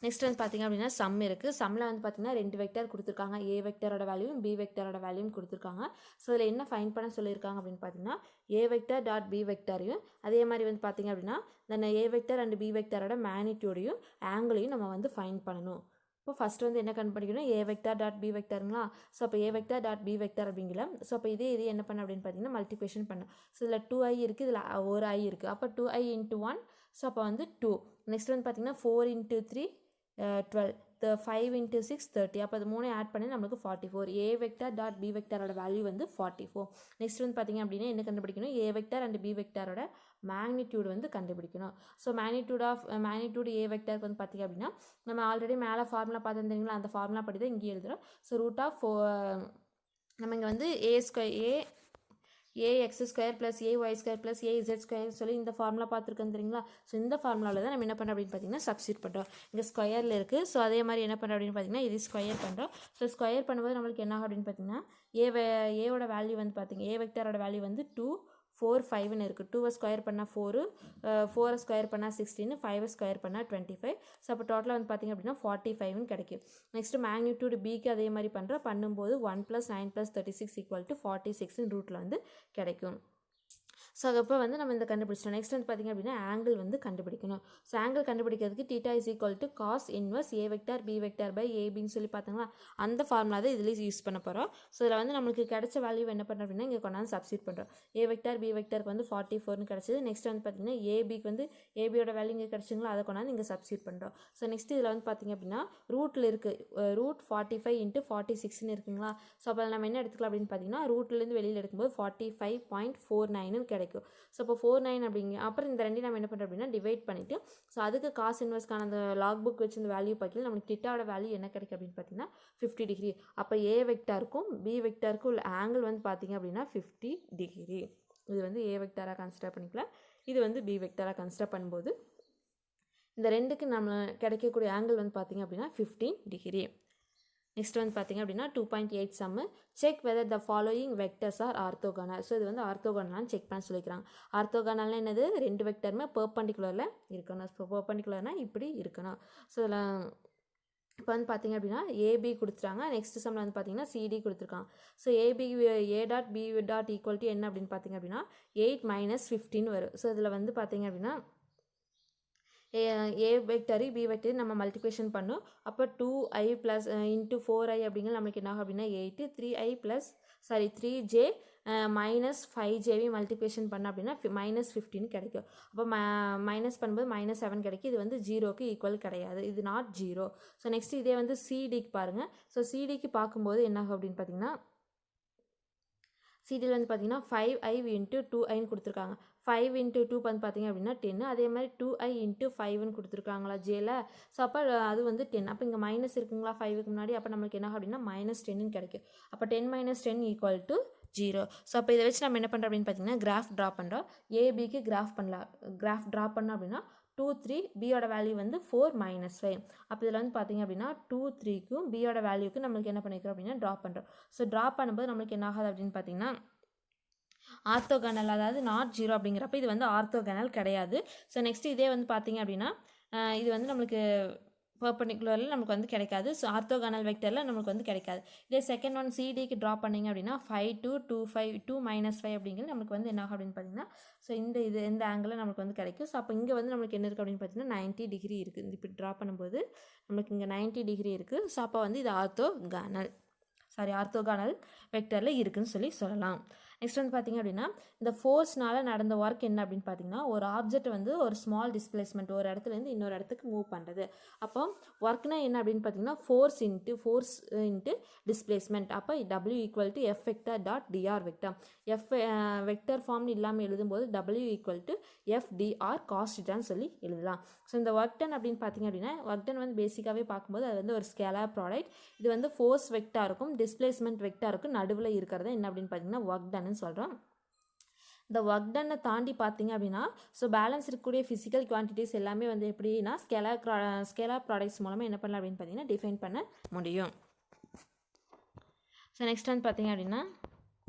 நெக்ஸ்ட் வந்து பார்த்திங்க அப்படின்னா சம் இருக்குது. சம்மில் வந்து பார்த்திங்கன்னா 2 வெக்டர் கொடுத்துருக்காங்க. ஏ வெக்டரோட வேல்யூவும் பி வெக்டரோட வேல்யூவும் கொடுத்துருக்காங்க. ஸோ இதில் என்ன ஃபைண்ட் பண்ண சொல்லியிருக்காங்க அப்படின்னு பார்த்தீங்கன்னா ஏ வெக்டர் டாட் பி வெக்டரையும் அதே மாதிரி வந்து பார்த்திங்க அப்படின்னா இந்த ஏ வெக்டர் அண்ட் பி வெக்டரோட மேக்னிடியூடையும் ஆங்கிளையும் நம்ம வந்து ஃபைண்ட் பண்ணணும். இப்போ ஃபஸ்ட் வந்து என்ன கண்டுபிடிக்கணும் ஏ வெக்டர் டாட் பி வெக்டருங்களா. ஸோ அப்போ A vector dot B vector அப்படிங்கிற ஸோ அப்போ இது என்ன பண்ண அப்படின்னு பார்த்தீங்கன்னா மல்டிப்ளிகேஷன் பண்ண. ஸோ இதில் 2i இருக்குது, இதில் ஒரு i இருக்குது. அப்போ 2i × 1 ஸோ அப்போ வந்து 2. நெக்ஸ்ட் வந்து பார்த்திங்கன்னா 4 × 3 12 5 × 6 30. அப்போ அது 3 ஆட் பண்ணி நம்மளுக்கு 44. ஏ வெக்டர் டாட் பி வெக்டரோட வேல்யூ வந்து 44. நெக்ஸ்ட் வந்து பார்த்திங்க அப்படின்னா என்ன கண்டுபிடிக்கணும் ஏ வெக்டர் அண்ட் பி வெக்டரோட மேக்னிடியூட் வந்து கண்டுபிடிக்கணும். ஸோ மேக்னிடியூட் ஏ வெக்டருக்கு வந்து பார்த்திங்க அப்படின்னா நம்ம ஆல்ரெடி மேலே ஃபார்முலா பார்த்துருந்தீங்களா அந்த ஃபார்முலா படி தான் இங்கே எழுதுகிறோம். ஸோ ரூட் ஆஃப் நம்ம இங்கே வந்து ஏ X square plus A Y square plus A Z square சொல்லி இந்த ஃபார்முலா பார்த்துருக்கோம் தெரியுங்களா. ஸோ இந்த ஃபார்முலாவில் தான் நம்ம என்ன பண்ணுறோம் அப்படின்னு பார்த்தீங்கன்னா சப்ஸ்டியூட் பண்ணுறோம். இங்கே ஸ்கொயரில் இருக்குது. ஸோ அதே மாதிரி என்ன பண்ணுறோம் அப்படின்னு பார்த்தீங்கன்னா இது ஸ்கொயர் பண்ணுறோம். ஸோ ஸ்கொயர் பண்ணும்போது நம்மளுக்கு என்ன ஆகும் அப்படின்னு பார்த்தீங்கன்னா ஏவோட வேல்யூ வந்து பார்த்திங்க ஏ வெக்டரோட வேல்யூ வந்து 2 4 5ன்னு இருக்குது. 2 ஸ்கொயர் பண்ணால் 4 4 ஸ்கொயர் பண்ணால் 16 5 ஸ்கொயர் பண்ணால் 25. ஸோ அப்போ டோட்டலாக வந்து பார்த்திங்க அப்படின்னா 45ன்னு கிடைக்கும். நெக்ஸ்ட்டு மேக்னிடியூட் பிக்கு அதே மாதிரி பண்ணும்போது 1 + 9 + 36 = 46 ரூட்டில் வந்து கிடைக்கும். ஸோ அப்போ வந்து நம்ம இந்த கண்டுபிடிச்சோம். நெக்ஸ்ட் வந்து பார்த்திங்க அப்படின்னா ஆங்கிள் வந்து கண்டுபிடிக்கணும். ஸோ ஆங்கிள் கண்டுபிடிக்கிறதுக்கு theta = cos inverse A vector B vector by ஏபின்னு சொல்லி பார்த்தோங்களா அந்த ஃபார்முலா தான் இதுலேயும் யூஸ் பண்ண போகிறோம். ஸோ இதில் வந்து நம்மளுக்கு கிடைச்ச வேல்யூ என்ன பண்ணுறோம் அப்படின்னா இங்கே கொண்டாந்து சப்ஸ்டியூட் பண்ணுறோம். ஏ வெக்டர் பி வெக்டருக்கு வந்து 44ன்னு கிடச்சிது. நெக்ஸ்ட் வந்து பார்த்திங்கன்னா ஏபிக்கு வந்து ஏபியோட வேல்யூ இங்கே கிடச்சிங்களா அதை கொண்டாந்து இங்கே சப்ஸ்டியூட் பண்ணுறோம். ஸோ நெக்ஸ்ட் இதில் வந்து பார்த்திங்க அப்படின்னா ரூட்டில் இருக்குது ரூட் 45 × 46ன்னு இருக்குங்களா. ஸோ அப்போ நம்ம என்ன எடுத்துக்கலாம் அப்படின்னு பார்த்தீங்கன்னா ரூட்லேருந்து வெளியில் எடுக்கும்போது 45.49ன்னு கிடைக்கும். ஸோ அப்போ 49 அப்படிங்க அப்புறம் இந்த ரெண்டையும் நம்ம என்ன பண்ணுறோம் அப்படின்னா டிவைட் பண்ணிவிட்டு ஸோ அதுக்கு காஸ் இன்வர்ஸ்க்கான அந்த லாக் புக் வச்சு இந்த வேல்யூ பார்க்கல நம்மளுக்கு திட்டாவோட வேல்யூ என்ன கிடைக்கும் அப்படின்னு பார்த்தீங்கன்னா 50 டிகிரி. அப்போ ஏ வெக்டாருக்கும் பி வெக்டாருக்கும் உள்ள ஆங்கிள் வந்து பார்த்திங்க அப்படின்னா 50 டிகிரி. இது வந்து ஏ வெக்டாராக கன்சிடர் பண்ணிக்கலாம். இது வந்து பி வெக்டாராக கன்சிடர் பண்ணும்போது இந்த ரெண்டுக்கு நம்ம கிடைக்கக்கூடிய ஆங்கிள் வந்து பார்த்திங்க அப்படின்னா 15 டிகிரி. நெக்ஸ்ட் வந்து பார்த்திங்க அப்படின்னா 2.8 sum check whether the following vectors are orthogonal. So இது வந்து ஆர்த்தோகனலான்னு செக் பண்ண சொல்லிக்கிறாங்க. ஆர்த்தோகனல்னால் என்னது 2 வெக்டருமே பெர்பெண்டிகுலரில் இருக்கணும். ஸோ பெர்பெண்டிகுலர்னால் இப்படி இருக்கணும். ஸோ இதில் இப்போ வந்து பார்த்திங்க அப்படின்னா ஏபி கொடுத்துட்டாங்க. நெக்ஸ்ட் சம்மில் வந்து பார்த்திங்கன்னா சிடி கொடுத்துருக்காங்க. So AB A dot B dot equal to என்ன அப்படின்னு பார்த்திங்க அப்படின்னா 8 - 15 வரும். ஸோ இதில் வந்து பார்த்திங்க அப்படின்னா ஏ வெக்டரி பி வெக்டரி நம்ம மல்டிப்ளிகேஷன் பண்ணோம். அப்போ 2i ப்ளஸ் இன்ட்டு 4i அப்படிங்கிறது நம்மளுக்கு என்ன ஆகும் அப்படின்னா 8, 3i ப்ளஸ் 3j -5jவி மல்டிப்ளிகேஷன் பண்ண அப்படின்னா -15 கிடைக்கும். அப்போ மைனஸ் பண்ணும்போது -7 கிடைக்கும். இது வந்து ஜீரோக்கு ஈக்குவல் கிடையாது, இது நாட் ஜீரோ. ஸோ நெக்ஸ்ட் இதே வந்து சிடிக்கு பாருங்கள். ஸோ சிடிக்கு பார்க்கும்போது என்ன ஆகும் அப்படின்னு பார்த்தீங்கன்னா சிடியில் வந்து பார்த்தீங்கன்னா 5i × 2iன்னு கொடுத்துருக்காங்க. 5 × 2 வந்து பார்த்தீங்க அப்படின்னா 10. அதே மாதிரி 2i × 5ன்னு கொடுத்துருக்காங்களா ஜேல. ஸோ அப்போ அது வந்து 10. அப்போ இங்கே மைனஸ் இருக்குங்களா 5க்கு முன்னாடி. அப்போ நம்மளுக்கு என்ன அப்படின்னா -10ன்னு கிடைக்கும். அப்போ 10 - 10 = 0. ஸோ அப்போ இதை வச்சு நம்ம என்ன பண்ணுறோம் அப்படின்னு பார்த்தீங்கன்னா கிராஃப் ட்ரா பண்ணுறோம். ஏபிக்கு கிராஃப் ட்ரா பண்ணோம் அப்படின்னா 2, 3 பியோட வேல்யூ வந்து 4 - 5. அப்போ இதில் வந்து பார்த்தீங்க அப்படின்னா 2, 3க்கும் பியோட வேல்யூக்கு நம்மளுக்கு என்ன பண்ணிக்கிறோம் அப்படின்னா ட்ரா பண்ணுறோம். ஸோ ட்ரா பண்ணும்போது நம்மளுக்கு என்ன ஆகுது அப்படின்னு பார்த்தீங்கன்னா ஆர்த்தோகனல், அதாவது நாட் ஜீரோ அப்படிங்கிறப்ப இது வந்து ஆர்த்தோகனல் கிடையாது. ஸோ நெக்ஸ்ட் இதே வந்து பார்த்தீங்க அப்படின்னா இது வந்து நம்மளுக்கு பர்பெண்டிகுலரில் நமக்கு வந்து கிடைக்காது. ஸோ ஆர்த்தோகனல் வெக்டரில் நமக்கு வந்து கிடைக்காது. இதே செகண்ட் ஒன் சிடிக்கு ட்ரா பண்ணிங்க அப்படின்னா 5, 2, 2, 5, 2 - 5 அப்படிங்கிறது நமக்கு வந்து என்ன ஆகும் அப்படின்னு பார்த்தீங்கன்னா ஸோ இந்த ஆங்கிளில் நமக்கு வந்து கிடைக்கும். ஸோ அப்போ இங்கே வந்து நம்மளுக்கு என்ன இருக்குது அப்படின்னு பார்த்தீங்கன்னா 90 டிகிரி இருக்குது. இப்படி ட்ரா பண்ணும்போது நம்மளுக்கு இங்கே 90 டிகிரி இருக்குது. ஸோ அப்போ வந்து இது ஆர்த்தோகானல் வெக்டரில் இருக்குதுன்னு சொல்லலாம். நெக்ஸ்ட் வந்து பார்த்திங்க அப்படின்னா இந்த ஃபோர்ஸ்னால் நடந்த ஒர்க் என்ன அப்படின்னு பார்த்தீங்கன்னா ஒரு ஆப்ஜெக்ட் வந்து ஒரு ஸ்மால் டிஸ்பிளேஸ்மெண்ட் ஒரு இடத்துலேருந்து இன்னொரு இடத்துக்கு மூவ் பண்ணுறது. அப்போ ஒர்க்னா என்ன அப்படின்னு பார்த்தீங்கன்னா ஃபோர்ஸ் இன்ட்டு டிஸ்பிளேஸ்மெண்ட். அப்போ W = F vector dot dr vector. F vector form இல்லாமல் எழுதும்போது W = F dr cos θன்னு சொல்லி எழுதலாம். ஸோ இந்த ஒர்க் டன் அப்படின்னு பார்த்தீங்க அப்படின்னா ஒர்க் டன் வந்து பேசிக்காகவே பார்க்கும்போது அது வந்து ஒரு ஸ்கேலார் ப்ராடக்ட். இது வந்து ஃபோர்ஸ் வெக்டாருக்கும் டிஸ்பிளேஸ்மெண்ட் வெக்டாருக்கும் நடுவில் இருக்கிறது என்ன அப்படின்னு பார்த்தீங்கன்னா ஒர்க் டன் சொல்கிறோம். இந்த ஒர்க் டன்னை தாண்டி பார்த்தீங்க அப்படின்னா ஸோ பேலன்ஸ் இருக்கக்கூடிய ஃபிசிக்கல் குவான்டிட்டிஸ் எல்லாமே வந்து எப்படின்னா ஸ்கேலார் ப்ராடக்ட்ஸ் மூலமாக என்ன பண்ணலாம் அப்படின்னு பார்த்தீங்கன்னா டிஃபைன் பண்ண முடியும். ஸோ நெக்ஸ்ட் வந்து பார்த்தீங்க அப்படின்னா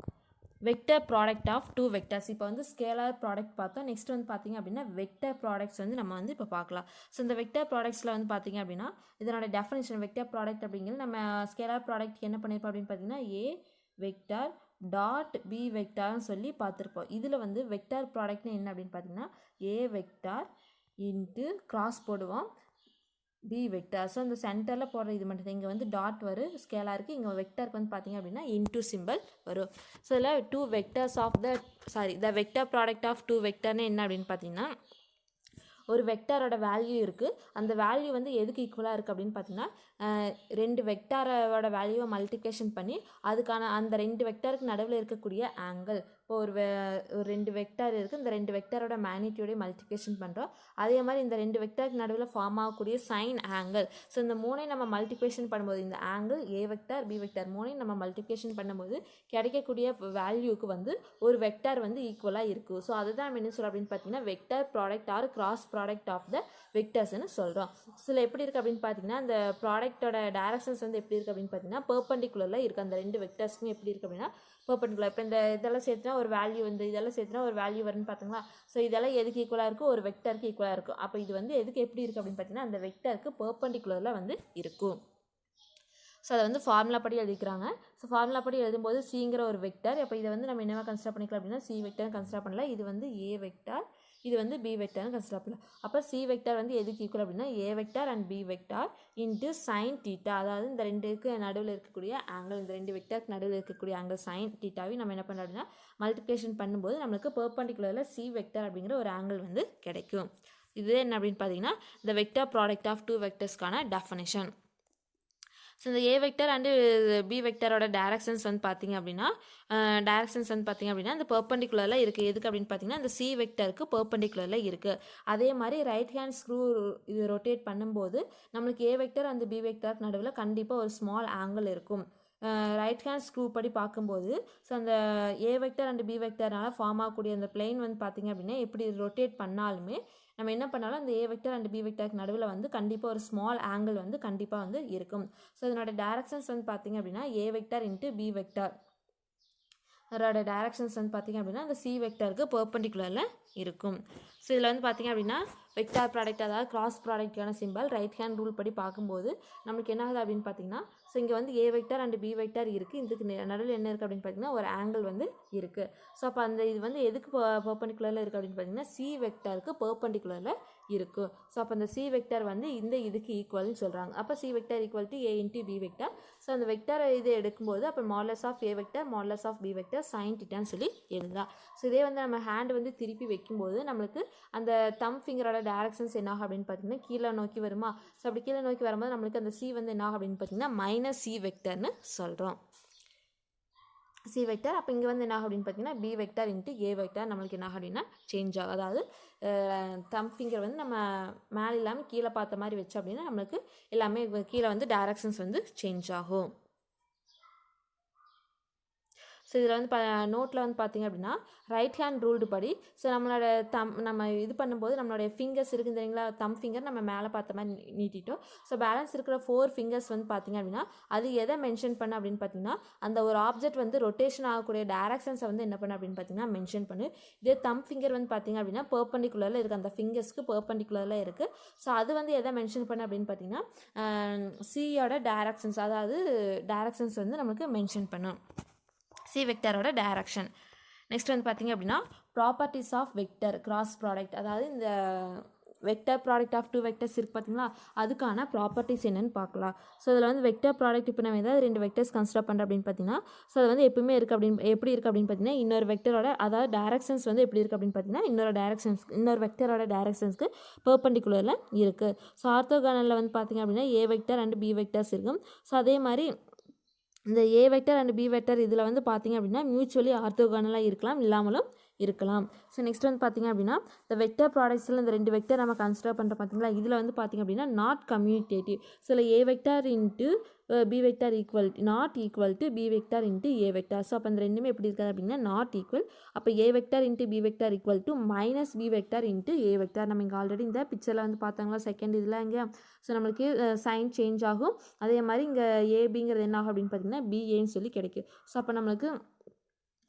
வெக்டர் ப்ராடக்ட் ஆஃப் 2 வெக்டர்ஸ். இப்போ வந்து ஸ்கேலார் ப்ராடக்ட் பார்த்தோம். நெக்ஸ்ட் வந்து பார்த்தீங்க அப்படின்னா வெக்டர் ப்ராடக்ட்ஸ் வந்து நம்ம வந்து இப்போ பார்க்கலாம். ஸோ இந்த வெக்டர் ப்ராடக்ட்ஸில் வந்து பார்த்தீங்க அப்படின்னா இதனோட டெஃபினேஷன் வெக்டர் ப்ராடக்ட் அப்படிங்கிறது நம்ம ஸ்கேலார் ப்ராடக்ட் என்ன பண்ணியிருப்போம் அப்படின்னு பார்த்தீங்கன்னா ஏ வெக்டர் டாட் பி வெக்டார்னு சொல்லி பார்த்துருப்போம். இதில் வந்து வெக்டார் ப்ராடக்ட்னு என்ன அப்படின்னு பார்த்தீங்கன்னா ஏ வெக்டார் இன்ட்டு கிராஸ் போடுவோம் பி வெக்டார். ஸோ இந்த சென்டரில் போடுற இது மட்டும் இங்கே வந்து டாட் வரும் ஸ்கேலாருக்கு. இங்கே வெக்டாருக்கு வந்து பார்த்தீங்க அப்படின்னா இன்டூ சிம்பிள் வரும். ஸோ இதில் 2 vectors of the vector product of 2 வெக்டர்னு என்ன அப்படின்னு பார்த்தீங்கன்னா ஒரு வெக்டாரோட வேல்யூ இருக்குது. அந்த வேல்யூ வந்து எதுக்கு ஈக்குவலாக இருக்குது அப்படின்னு பார்த்தீங்கன்னா 2 வெக்டாரோட வேல்யூவை மல்டிப்ளிகேஷன் பண்ணி அதுக்கான அந்த 2 வெக்டாருக்கு நடுவில் இருக்கக்கூடிய ஆங்கிள். இப்போ ஒரு 2 வெக்டார் இருக்குது. இந்த 2 வெக்டாரோட மேக்னிடியூடை மல்டிப்ளிகேஷன் பண்ணுறோம். அதே மாதிரி இந்த 2 வெக்டாருக்கு நடுவில் ஃபார்ம் ஆகக்கூடிய சைன் ஆங்கிள். ஸோ இந்த மூணையும் நம்ம மல்டிப்ளிகேஷன் பண்ணும்போது இந்த angle A vector B vector மூணையும் நம்ம மல்டிப்ளிகேஷன் பண்ணும்போது கிடைக்கக்கூடிய வேல்யூக்கு வந்து ஒரு வெக்டார் வந்து ஈக்குவலாக இருக்குது. ஸோ அதுதான் நம்ம என்ன சொல்கிறோம் அப்படின்னு பார்த்தீங்கன்னா vector product or cross product of the வெக்டர்ஸ்னு சொல்கிறோம். ஸோ எப்படி இருக்குது அப்படின்னு பார்த்தீங்கன்னா அந்த ப்ராடக்டோட டைரக்ஷன்ஸ் வந்து எப்படி இருக்குது அப்படின்னு பார்த்தீங்கன்னா பெர்பெண்டிகுலரில் இருக்குது. அந்த 2 வெக்டர்ஸ்க்கும் எப்படி இருக்குது அப்படின்னா பெர்பெண்டிகுலர். இப்போ இந்த இதெல்லாம் சேர்த்துனா ஒரு வேல்யூ வந்து இதெல்லாம் சேர்த்துனா ஒரு வேல்யூ வரும்னு பார்த்தீங்களா. ஸோ இதெல்லாம் எதுக்கு ஈக்குவலாக இருக்கும் ஒரு வெக்டருக்கு ஈக்குவலாக இருக்கும். அப்போ இது வந்து எதுக்கு எப்படி இருக்குது அப்படின்னு பார்த்தீங்கன்னா அந்த வெக்டருக்கு பெர்பெண்டிகுலரில் வந்து இருக்கும். ஸோ அதை வந்து ஃபார்முலா படி எழுதிக்கிறாங்க. ஸோ ஃபார்முலா படி எழுதும்போது சிங்கிற ஒரு வெக்டர். அப்போ இதை வந்து நம்ம என்னவா கன்சிடர் பண்ணிக்கலாம் அப்படின்னா சி வெக்டர்னு கன்சிடர் பண்ணலாம். இது வந்து ஏ வெக்டார், இது வந்து பி வெக்டார்னு கன்சிடர் பண்ணலாம். அப்போ சி வெக்டார் வந்து எதுக்கு ஈக்குவல் அப்படின்னா ஏ vector and B vector into sine theta. அதாவது இந்த 2க்கு நடுவில் இருக்கக்கூடிய ஆங்கிள், இந்த 2 வெக்டாருக்கு நடுவில் இருக்கக்கூடிய ஆங்கிள் சைன் தீட்டாவையும் நம்ம என்ன பண்ணுறோம் அப்படின்னா மல்டிப்ளிகேஷன் பண்ணும்போது நம்மளுக்கு பெர்பெண்டிகுலரில் சி வெக்டார் அப்படிங்கிற ஒரு ஆங்கிள் வந்து கிடைக்கும். இது என்ன அப்படின்னு பார்த்தீங்கன்னா இந்த வெக்டார் ப்ராடக்ட் ஆஃப் 2 வெக்டர்ஸ்க்கான டெஃபினேஷன். ஸோ இந்த ஏ வெக்டர் அண்டு பி வெக்டரோட டைரக்ஷன்ஸ் வந்து பார்த்திங்க அப்படின்னா இந்த பெர்பெண்டிகுலரில் இருக்குது. எதுக்கு அப்படின்னு பார்த்தீங்கன்னா இந்த சி வெக்டருக்கு பெர்பெண்டிகுலரில் இருக்குது. அதே மாதிரி ரைட் ஹேண்ட் ஸ்க்ரூ இது ரொட்டேட் பண்ணும்போது நம்மளுக்கு ஏ வெக்டர் அந்த பி வெக்டருக்கு நடுவில் கண்டிப்பாக ஒரு ஸ்மால் ஆங்கிள் இருக்கும். ரைட் ஹேண்ட் ஸ்க்ரூ படி பார்க்கும்போது ஸோ அந்த ஏ வெக்டர் அண்ட் பி வெக்டர்னால ஃபார்ம் ஆகக்கூடிய அந்த பிளேன் வந்து பார்த்திங்க அப்படின்னா எப்படி ரொட்டேட் பண்ணாலுமே நம்ம என்ன பண்ணாலும் அந்த ஏ வெக்டர் அண்ட் பி வெக்டருக்கு நடுவில் வந்து கண்டிப்பாக ஒரு ஸ்மால் ஆங்கிள் வந்து கண்டிப்பாக வந்து இருக்கும். ஸோ இதனோட டைரக்ஷன்ஸ் வந்து பார்த்திங்க அப்படின்னா A vector into B vector. அதோட டைரக்ஷன்ஸ் வந்து பார்த்திங்க அப்படின்னா அந்த சி வெக்டருக்கு பெர்பெண்டிகுலரில் இருக்கும். ஸோ இதில் வந்து பார்த்திங்க அப்படின்னா வெக்டார் ப்ராடக்ட் அதாவது கிராஸ் ப்ராடக்டான சிம்பிள் ரைட் ஹேண்ட் ரூல் படி பார்க்கும்போது நம்மளுக்கு என்ன ஆகுது அப்படின்னு பார்த்தீங்கன்னா ஸோ இங்கே வந்து ஏ வெக்டார் அண்ட் பி வெக்டார் இருக்குது. இதுக்கு நடுவில் என்ன இருக்குது அப்படின்னு பார்த்தீங்கன்னா ஒரு ஆங்கிள் வந்து இருக்குது. ஸோ அப்போ அந்த இது வந்து எதுக்கு பெர்பெண்டிகுலரில் இருக்குது அப்படின்னு பார்த்தீங்கன்னா சி வெக்டாருக்கு பெர்பெண்டிகுலரில் இருக்குது. ஸோ அப்போ அந்த சி வெக்டார் வந்து இதுக்கு ஈக்குவல்னு சொல்கிறாங்க. அப்போ C vector equal to A into B vector. So அந்த வெக்டார் இது எடுக்கும்போது அப்போ modulus of A vector modulus of B vector sine தீட்டான்னு சொல்லி எழுதலாம். ஸோ இதே வந்து நம்ம ஹேண்ட் வந்து திருப்பி வைக்கும்போது நம்மளுக்கு அந்த தம் ஃபிங்கரோட டைரக்ஷன்ஸ் என்ன ஆகும் அப்படின்னு பார்த்தீங்கன்னா கீழே நோக்கி வருமா. ஸோ அப்படி கீழே நோக்கி வரும்போது நம்மளுக்கு அந்த சி வந்து என்ன ஆகும் அப்படின்னு பார்த்தீங்கன்னா மைனஸ் சி வெக்டர்னு சொல்கிறோம். சி வெக்டர் அப்போ இங்கே வந்து என்ன ஆகும் அப்படின்னு பார்த்தீங்கன்னா B vector into A vector நம்மளுக்கு என்ன ஆகும் அப்படின்னா சேஞ்ச் ஆகும். அதாவது தம் ஃபிங்கர் வந்து நம்ம மேலே இல்லாமல் கீழே பார்த்த மாதிரி வச்சு அப்படின்னா நம்மளுக்கு எல்லாமே கீழே வந்து டைரக்ஷன்ஸ் வந்து சேஞ்ச் ஆகும். ஸோ இதில் வந்து நோட்டில் வந்து பார்த்திங்க அப்படின்னா ரைட் ஹேண்ட் ரூல்டு படி ஸோ நம்மளோட நம்ம இது பண்ணும்போது நம்மளுடைய ஃபிங்கர்ஸ் இருக்குது தெரியுங்களா, தம் ஃபிங்கர் நம்ம மேலே பார்த்த மாதிரி நீட்டிட்டோம். ஸோ பேலன்ஸ் இருக்கிற 4 ஃபிங்கர்ஸ் வந்து பார்த்திங்க அப்படின்னா அது எதை மென்ஷன் பண்ண அப்படின்னு பார்த்தீங்கன்னா அந்த ஒரு ஆப்ஜெக்ட் வந்து ரொட்டேஷன் ஆகக்கூடிய டைரக்ஷன்ஸை வந்து என்ன பண்ண அப்படின்னு பார்த்தீங்கன்னா மென்ஷன் பண்ணு. இதே தம் ஃபிங்கர் வந்து பார்த்திங்க அப்படின்னா பெர்பெண்டிகுலரில் இருக்குது, அந்த ஃபிங்கர்ஸ்க்கு பெர்பெண்டிகுலரில் இருக்குது. ஸோ அது வந்து எதை மென்ஷன் பண்ண அப்படின்னு பார்த்தீங்கன்னா சியோட டைரக்ஷன்ஸ் அதாவது டைரக்ஷன்ஸ் வந்து நமக்கு மென்ஷன் பண்ணும், சி வெக்டரோட டைரக்ஷன். நெக்ஸ்ட் வந்து பார்த்திங்க அப்படின்னா properties of vector cross product அதாவது இந்த வெக்டர் ப்ராடக்ட் ஆஃப் 2 வெக்டர்ஸ் இருக்குது பார்த்தீங்களா அதுக்கான ப்ராப்பர்ட்டிஸ் என்னென்னு பார்க்கலாம். ஸோ இதில் வந்து வெக்டர் ப்ராடக்ட் இப்போ நம்ம ஏதாவது 2 வெக்டர்ஸ் கன்சிடர் பண்ணுறோம் அப்படின்னு பார்த்தீங்கன்னா ஸோ அது வந்து எப்பவுமே இருக்குது எப்படி இருக்குது அப்படின்னு பார்த்தீங்கன்னா இன்னொரு வெக்டரோட அதாவது டைரக்ஷன்ஸ் வந்து எப்படி இருக்குது அப்படின்னு பார்த்தீங்கன்னா இன்னொரு வெக்டரோட டைரக்ஷன்ஸ்க்கு பெர்பெண்டிகுலரில் இருக்குது. ஸோ ஆர்த்தோகனலில் வந்து பார்த்திங்க அப்படின்னா A vector and B vectors இருக்கும். ஸோ அதே மாதிரி இந்த A vector and B vector இதில் வந்து பார்த்திங்க அப்படின்னா மியூச்சுவலி ஆர்த்தோகனலாக இருக்கலாம் இல்லாமலும் இருக்கலாம். ஸோ நெக்ஸ்ட் வந்து பார்த்திங்க அப்படின்னா இந்த வெக்டர் ப்ராடக்ட்ஸில் இந்த 2 வெக்டர் நம்ம கன்சிடர் பண்ணுற பார்த்திங்களா இதில் வந்து பார்த்திங்க அப்படின்னா நாட் கம்யூட்டேட்டிவ். ஸோ இல்லை A vector into B vector not equal to B vector into A vector. So அப்போ அந்த ரெண்டுமே எப்படி இருக்காது அப்படின்னா நாட் ஈக்குவல். அப்போ A vector into B vector equal to minus B vector into A vector. நம்ம இங்கே ஆல்ரெடி இந்த பிக்சரில் வந்து பார்த்தாங்களா செகண்ட் இதில் இங்கே. ஸோ நம்மளுக்கு சைன் சேஞ்ச் ஆகும். அதே மாதிரி இங்கே ஏபிங்கிறது என்ன ஆகும் அப்படின்னு பார்த்தீங்கன்னா பிஏன்னு சொல்லி கிடைக்கும். ஸோ அப்போ நம்மளுக்கு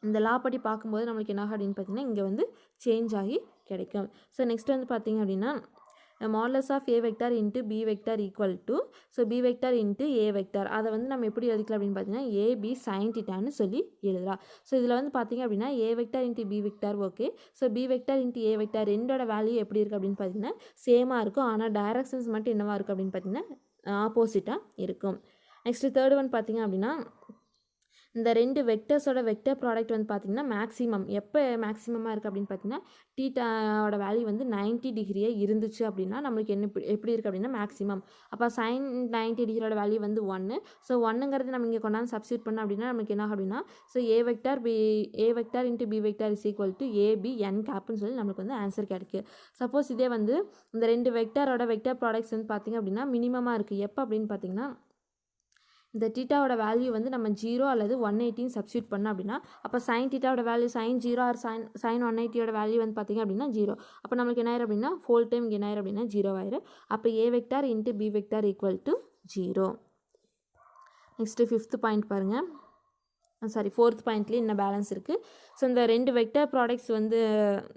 இந்த லா படி பார்க்கும்போது நம்மளுக்கு என்ன ஆகும் அப்படின்னு பார்த்தீங்கன்னா இங்கே வந்து சேஞ்ச் ஆகி கிடைக்கும். ஸோ நெக்ஸ்ட் வந்து பார்த்திங்க அப்படின்னா modulus of A vector into B vector equal to so B vector into A vector. அதை வந்து நம்ம எப்படி எழுதிக்கலாம் அப்படின்னு பார்த்தீங்கன்னா ஏபி சைன் தீட்டான்னு சொல்லி எழுதலாம். ஸோ இதில் வந்து பார்த்திங்க அப்படின்னா ஏ vector into B vector okay. So B vector into A vector ரெண்டோட வேல்யூ எப்படி இருக்குது அப்படின்னு பார்த்தீங்கன்னா சேமாக இருக்கும். ஆனால் டைரக்ஷன்ஸ் மட்டும் என்னவாக இருக்குது அப்படின்னு பார்த்தீங்கன்னா ஆப்போசிட்டாக இருக்கும். நெக்ஸ்ட்டு தேர்ட் ஒன் பார்த்திங்க அப்படின்னா இந்த 2 வெக்டர்ஸோட வெக்டர் ப்ராடக்ட் வந்து பார்த்திங்கன்னா மேக்ஸிமம் எப்போ மேக்ஸிமமாக இருக்குது அப்படின்னு பார்த்தீங்கன்னா டீட்டாவோட வேல்யூ வந்து 90 டிகிரியே இருந்துச்சு அப்படின்னா நம்மளுக்கு எப்படி இருக்குது அப்படின்னா மேக்ஸிமம். அப்போ சைன் 90 டிகிரியோட வேல்யூ வந்து 1. ஸோ 1ங்கிறது நம்ம இங்கே கொண்டாந்து சப்ஸ்டியூட் பண்ணோம் அப்படின்னா நமக்கு என்ன அப்படின்னா so A vector into B vector is equal to A B n கேப்னு சொல்லி நம்மளுக்கு வந்து ஆன்சர் கிடைக்கும். சப்போஸ் இதே வந்து இந்த 2 வெக்டரோட வெக்டர் ப்ராடக்ட்ஸ் வந்து பார்த்திங்க அப்படின்னா மினிமமாக இருக்குது எப்போ அப்படின்னு பார்த்தீங்கன்னா இந்த டீட்டாவோட வேல்யூ வந்து நம்ம 0 அல்லது 180 சப்ஸ்டியூட் பண்ணோம் அப்படின்னா அப்போ சைன் டீட்டாவோட வேல்யூ சைன் 0 ஆர் சைன் 180யோட வேல்யூ வந்து பார்த்திங்க அப்படின்னா 0. அப்போ நம்மளுக்கு என்ன ஆயிரும் அப்படின்னா ஃபோல் டைம் இங்கே என்ன ஆயிரும் அப்படின்னா 0 ஆயிரும். அப்போ ஏ vector into B vector equal to 0. Next 5th point பாருங்கள். ஃபோர்த் பாயிண்ட்லேயே இன்னும் பேலன்ஸ் இருக்குது. ஸோ இந்த 2 வெக்டர் ப்ராடக்ட்ஸ் வந்து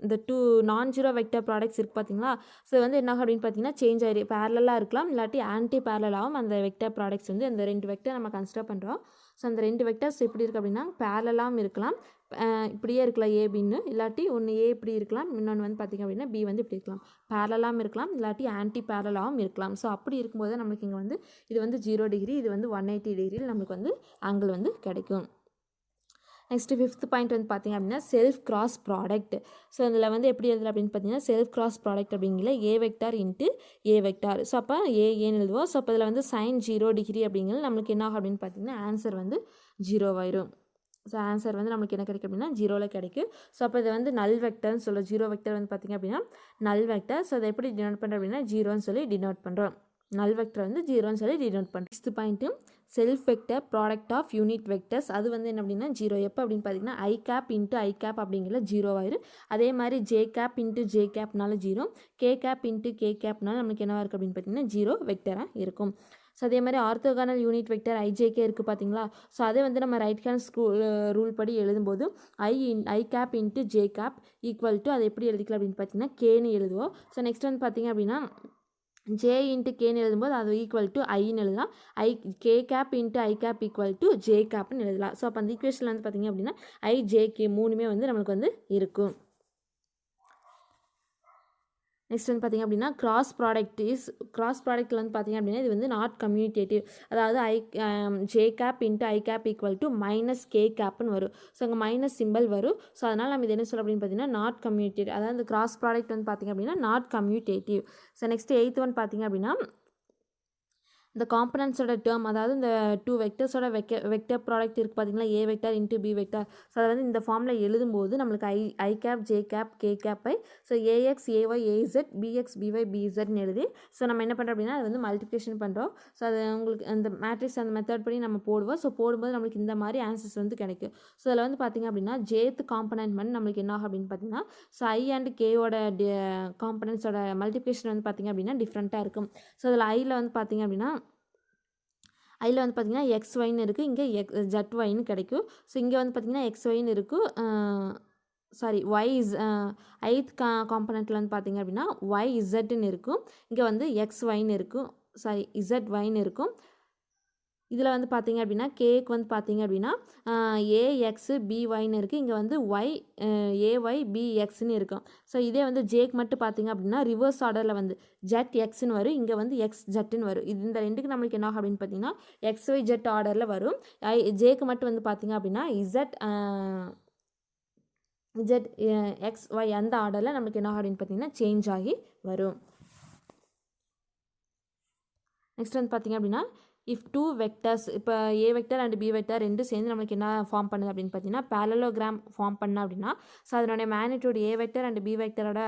இந்த 2 நான்-ஜீரோ வெக்டர் ப்ராடக்ட்ஸ் இருக்குது பார்த்தீங்களா. ஸோ வந்து என்ன அப்படின்னு பார்த்தீங்கன்னா சேஞ்ச் ஆகி பேரலாக இருக்கலாம் இல்லாட்டி ஆன்டி பேரலாகவும் அந்த வெக்டர் ப்ராடக்ட்ஸ் வந்து அந்த 2 வெக்டர் நம்ம கன்சிடர் பண்ணுறோம். ஸோ அந்த 2 வெக்டர்ஸ் எப்படி இருக்குது அப்படின்னா பேரலாகவும் இருக்கலாம் இப்படியே இருக்கலாம் ஏபின்னு இல்லாட்டி ஒன்று ஏ இப்படி இருக்கலாம் இன்னொன்று வந்து பார்த்திங்க அப்படின்னா பி வந்து இப்படி இருக்கலாம் பேரலாகவும் இருக்கலாம் இல்லாட்டி ஆன்டி பேரலாகவும் இருக்கலாம். ஸோ அப்படி இருக்கும்போது நம்மளுக்கு இங்கே வந்து இது வந்து 0 டிகிரி இது வந்து 180 டிகிரியில் நம்மளுக்கு வந்து ஆங்கிள் வந்து கிடைக்கும். நெக்ஸ்ட்டு 5th பாயிண்ட் வந்து பார்த்திங்க அப்படின்னா செல்ஃப் கிராஸ் ப்ராடக்ட். ஸோ இதில் வந்து எப்படி எழுதலாம் அப்படின்னு பார்த்தீங்கன்னா செல்ஃப் கிராஸ் ப்ராடக்ட் அப்படிங்கிற ஏ vector into A vector. So அப்போ ஏன்னு எழுதுவோம். ஸோ அப்போ இதில் வந்து சைன் 0 டிகிரி அப்படிங்கிறது நம்மளுக்கு என்ன ஆகும் அப்படின்னு பார்த்தீங்கன்னா ஆன்சர் வந்து 0 ஆயிரும். ஸோ ஆன்சர் வந்து நம்மளுக்கு என்ன கிடைக்கும் அப்படின்னா 0ல் கிடைக்கும். ஸோ அப்போ இதை வந்து நல் வெக்டர்னு சொல்லுவோம். 0 வெக்டர் வந்து பார்த்திங்க அப்படின்னா நல் வெக்டர். ஸோ அதை எப்படி டினோட் பண்ணுறோம் அப்படின்னா 0ன்னு சொல்லி டினோட் பண்ணுறோம். நல் வெக்டர் வந்து 0ன்னு சொல்லி டினோட் பண்ணுறோம். 6th point self vector product of unit vectors அது வந்து என்ன அப்படின்னா 0 எப்போ அப்படின்னு பார்த்தீங்கன்னா I cap into I cap அப்படிங்கிற 0 ஆயிரும். அதே மாதிரி ஜே கேப் இன்ட்டு ஜே கேப்னால 0 கே கேப் இன்ட்டு கே கேப்னால நம்மளுக்கு என்னவாக இருக்குது அப்படின்னு பார்த்தீங்கன்னா 0 வெக்டராக இருக்கும். ஸோ அதே மாதிரி ஆர்த்தோகானல் யூனிட் வெக்டர் ஐஜேகே இருக்குது பார்த்தீங்களா. ஸோ அதே வந்து நம்ம ரைட் ஹேண்ட் ரூல் படி எழுதும்போது I cap into J cap equal to அதை எப்படி எழுதிக்கலாம் அப்படின்னு பார்த்தீங்கன்னா கேன்னு எழுதுவோம். ஸோ நெக்ஸ்ட் வந்து பார்த்தீங்க அப்படின்னா ஜே இன்ட்டு கேன்னு எழுதும்போது அது ஈக்குவல் டு ஐன்னு எழுதலாம். K cap into I cap equal to J கேப்னு எழுதலாம். ஸோ அப்போ அந்த ஈக்குவேஷனில் வந்து பார்த்தீங்க அப்படின்னா ஐ ஜே கே மூணுமே வந்து நம்மளுக்கு வந்து இருக்கும். நெக்ஸ்ட் வந்து பார்த்திங்க அப்படின்னா கிராஸ் ப்ராடக்ட்டில் வந்து பார்த்திங்க அப்படின்னா இது வந்து நாட் கம்யூட்டேட்டிவ். அதாவது J cap into I cap equal to minus K கேப்னு வரும். ஸோ அங்கே மைனஸ் சிம்பிள் வரும். ஸோ அதனால் நம்ம இது என்ன சொல்ல அப்படின்னு பார்த்தீங்கன்னா நாட் கம்யூட்டேட்டிவ். அதாவது இந்த கிராஸ் ப்ராடக்ட் வந்து பார்த்திங்க அப்படின்னா not commutative. So next 8th one பார்த்திங்க அப்படின்னா இந்த காம்பனன்ட்ஸோட டேர்ம், அதாவது இந்த 2 வெக்டர்ஸோட வெக்டர் ப்ராடக்ட் இருக்குது பார்த்தீங்களா, A vector into B vector. So அதை வந்து இந்த ஃபார்மில் எழுதும்போது நம்மளுக்கு I cap J cap K cap I, so A X A Y A Z B X B Y பிஇசட்னு எழுதி ஸோ நம்ம என்ன பண்ணுறோம் அப்படின்னா அது வந்து மல்டிப்ளிகேஷன் பண்ணுறோம். ஸோ அது உங்களுக்கு அந்த மேட்ரிக்ஸ் அந்த மெத்தட் படி நம்ம போடுவோம். ஸோ போடும்போது நம்மளுக்கு இந்த மாதிரி ஆன்சர்ஸ் வந்து கிடைக்கும். ஸோ அதில் வந்து பார்த்திங்க அப்படின்னா ஜேத் காம்பனன்ட் வந்து நம்மளுக்கு என்ன ஆகும் அப்படின்னு பார்த்தீங்கன்னா ஸோ ஐ அண்ட் கேவோட காம்பனன்ட்ஸோட மல்டிப்ளிகேஷன் வந்து பார்த்திங்க அப்படின்னா டிஃப்ரெண்ட்டாக இருக்கும். ஸோ அதில் ஐயில் வந்து பார்த்திங்க அப்படின்னா ஐயில் வந்து பார்த்திங்கன்னா எக்ஸ் ஒய்னு இருக்குது, இங்கே ஜட் ஒய்னு கிடைக்கும். ஸோ இங்கே வந்து பார்த்திங்கன்னா எக்ஸ் ஒய்னு இருக்கும், சாரி ஒய் ஐத் காம்பனண்ட்டில் வந்து பார்த்திங்க அப்படின்னா ஒய் இசட்னு இருக்கும், இங்கே வந்து எக்ஸ் ஒய்னு இருக்கும், சாரி இசட் ஒய்னு இருக்கும். இதில் வந்து பார்த்திங்க அப்படின்னா கேக்கு வந்து பார்த்திங்க அப்படின்னா ஏஎக்ஸு பிஒய்னு இருக்குது, இங்கே வந்து ஒய் ஏஒய் பிஎக்ஸ்னு இருக்கும். ஸோ இதே வந்து ஜேக்கு மட்டும் பார்த்திங்க அப்படின்னா ரிவர்ஸ் ஆர்டரில் வந்து ஜெட் எக்ஸ்னு வரும், இங்கே வந்து எக்ஸ் ஜெட்டுன்னு வரும். இது இந்த ரெண்டுக்கு நம்மளுக்கு என்ன ஆகும் அப்படின்னு பார்த்தீங்கன்னா எக்ஸ்ஒய் ஜெட் ஆர்டரில் வரும். ஜேக்கு மட்டும் வந்து பார்த்திங்க அப்படின்னா இசட் எக்ஸ் ஒய் அந்த ஆர்டரில் நம்மளுக்கு என்ன ஆகும் அப்படின்னு பார்த்தீங்கன்னா சேஞ்ச் ஆகி வரும். நெக்ஸ்ட் வந்து பார்த்திங்க அப்படின்னா இஃப் 2 வெக்டர்ஸ், இப்போ A vector and B vector ரெண்டும் சேர்ந்து நம்மளுக்கு என்ன ஃபார்ம் பண்ணுது அப்படின்னு பார்த்தீங்கன்னா பேரலோகிராம் ஃபார்ம் பண்ண அப்படின்னா ஸோ அதனுடைய magnitude A vector and B வெக்டரோட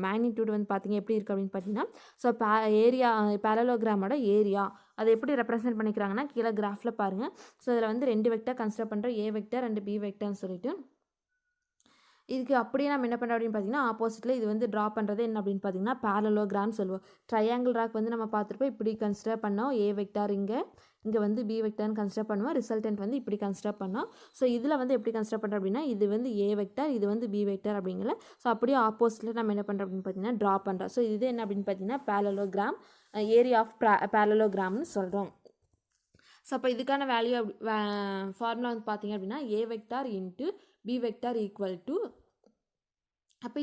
மேக்னிடியூட் வந்து பார்த்திங்க எப்படி இருக்குது அப்படின்னு பார்த்தீங்கன்னா ஸோ ஏரியா பேரலோகிராமோட ஏரியா அதை எப்படி ரெப்ரசென்ட் பண்ணிக்கிறாங்கன்னா கீழே கிராஃபில் பாருங்கள். ஸோ இதில் வந்து 2 வெக்டர் கன்சிடர் பண்ணுறோம், ஏ வெக்டர் அண்ட் பி வெக்டர்னு சொல்லிட்டு. இதுக்கு அப்படியே நம்ம என்ன பண்ணுறோம் அப்படின்னு பார்த்தீங்கன்னா ஆப்போசிட்டில் இது வந்து ட்ரா பண்ணுறது என்ன அப்படின்னு பார்த்தீங்கன்னா பேரலோகிராம் சொல்லுவோம். ட்ரையாங்கிள் ராக் வந்து நம்ம பார்த்துருப்போம், இப்படி கன்சிடர் பண்ணோம், ஏ வெக்டார் இங்கே வந்து பி வெக்டார்னு கன்சிடர் பண்ணுவோம், ரிசல்டன்ட் வந்து இப்படி கன்சிடர் பண்ணோம். ஸோ இதில் வந்து எப்படி கன்சிடர் பண்ணுறோம் அப்படின்னா இது வந்து ஏ வெக்டார், இது வந்து பி வெக்டார் அப்படிங்கல. ஸோ அப்படியே ஆப்போசிட்டில் நம்ம என்ன பண்ணுறோம் அப்படின்னு பார்த்தீங்கன்னா ட்ரா பண்ணுறோம். ஸோ இது என்ன அப்படின்னு பார்த்தீங்கன்னா பேரலோகிராம், ஏரியா ஆஃப் பேரலோகிராம்னு சொல்கிறோம். ஸோ அப்போ இதுக்கான வேல்யூ ஃபார்முலா வந்து பார்த்திங்க அப்படின்னா ஏ vector into B vector equal to அப்போ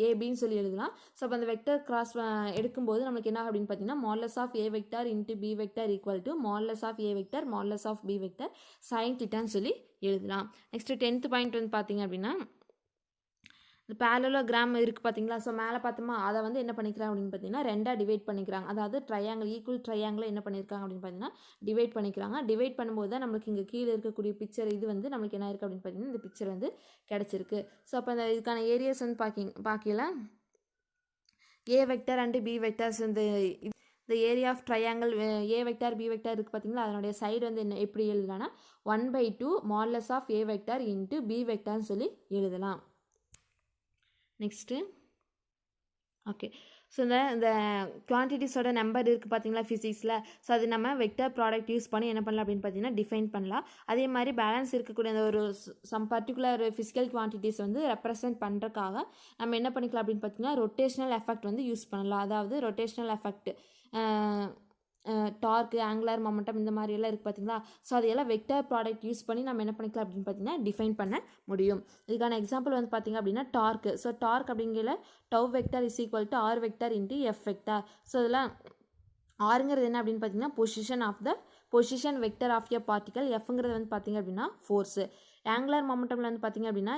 ஏபின்னு சொல்லி எழுதலாம். ஸோ அப்போ அந்த வெக்டர் கிராஸ் எடுக்கும்போது நம்மளுக்கு என்ன அப்படின்னு பார்த்தீங்கன்னா modulus of A vector into B vector equal to modulus of A vector modulus of B vector sine தீட்டான்னு சொல்லி எழுதலாம். நெக்ஸ்ட்டு 10th பாயிண்ட் வந்து பார்த்திங்க அப்படின்னா இந்த பேரலோகிராம் இருக்குது பார்த்தீங்களா. ஸோ மேலே பார்த்தோமா அதை வந்து என்ன பண்ணிக்கிறாங்க அப்படின்னு பார்த்தீங்கன்னா 2ஆக டிவைட் பண்ணிக்கிறாங்க. அதாவது ட்ரையாங்கிள் ஈக்குவல் ட்ரையாங்கிள் என்ன பண்ணியிருக்காங்க அப்படின்னு பார்த்தீங்கன்னா டிவைட் பண்ணிக்கிறாங்க. டிவைட் பண்ணும்போது தான் நம்மளுக்கு இங்கே கீழே இருக்கக்கூடிய பிக்சர் இது வந்து நம்மளுக்கு என்ன இருக்குது அப்படின்னு பார்த்தீங்கன்னா இந்த பிக்சர் வந்து கிடச்சிருக்கு. ஸோ அப்போ அந்த இதுக்கான ஏரியாஸ் வந்து பார்க்கல A vector and B vectors இந்த area of triangle A vector B vector இருக்குது பார்த்தீங்களா, அதனுடைய சைடு வந்து என்ன எப்படி எழுதலாம்னா 1/2 modulus of A vector into B வெக்டார்னு சொல்லி எழுதலாம். Next okay. ஸோ இந்த குவான்டிட்டிஸோட நம்பர் இருக்குது பார்த்தீங்களா ஃபிசிக்ஸில். ஸோ அது நம்ம வெக்டர் ப்ராடக்ட் யூஸ் பண்ணி என்ன பண்ணலாம் அப்படின்னு பார்த்தீங்கன்னா டிஃபைன் பண்ணலாம். அதே மாதிரி பேலன்ஸ் இருக்கக்கூடிய அந்த ஒரு சம் பர்டிகுலர் ஃபிசிக்கல் குவான்டிட்டிஸ் வந்து ரெப்ரசென்ட் பண்ணுறதுக்காக நம்ம என்ன பண்ணிக்கலாம் அப்படின்னு பார்த்தீங்கன்னா ரொட்டேஷ்னல் எஃபெக்ட் வந்து யூஸ் பண்ணலாம். அதாவது rotational effect torque angular momentum இந்த மாதிரியெல்லாம் இருக்குது பார்த்தீங்களா. ஸோ அதையெல்லாம் வெக்டர் ப்ராடக்ட் யூஸ் பண்ணி நம்ம என்ன பண்ணிக்கலாம் அப்படின்னு பார்த்தீங்கன்னா டிஃபைன் பண்ண முடியும். இதுக்கான எக்ஸாம்பிள் வந்து பார்த்திங்க அப்படின்னா டார்க்கு. ஸோ டார்க் அப்படிங்கிற tau vector is equal to R vector into F vector. So இதெல்லாம் ஆருங்கிறது என்ன அப்படின்னு பார்த்தீங்கன்னா position vector of a particle, எஃப்ங்கிறது வந்து பார்த்திங்க அப்படின்னா ஃபோர்ஸு. ஆங்குலர் மொமெண்டமில் வந்து பார்த்திங்க அப்படின்னா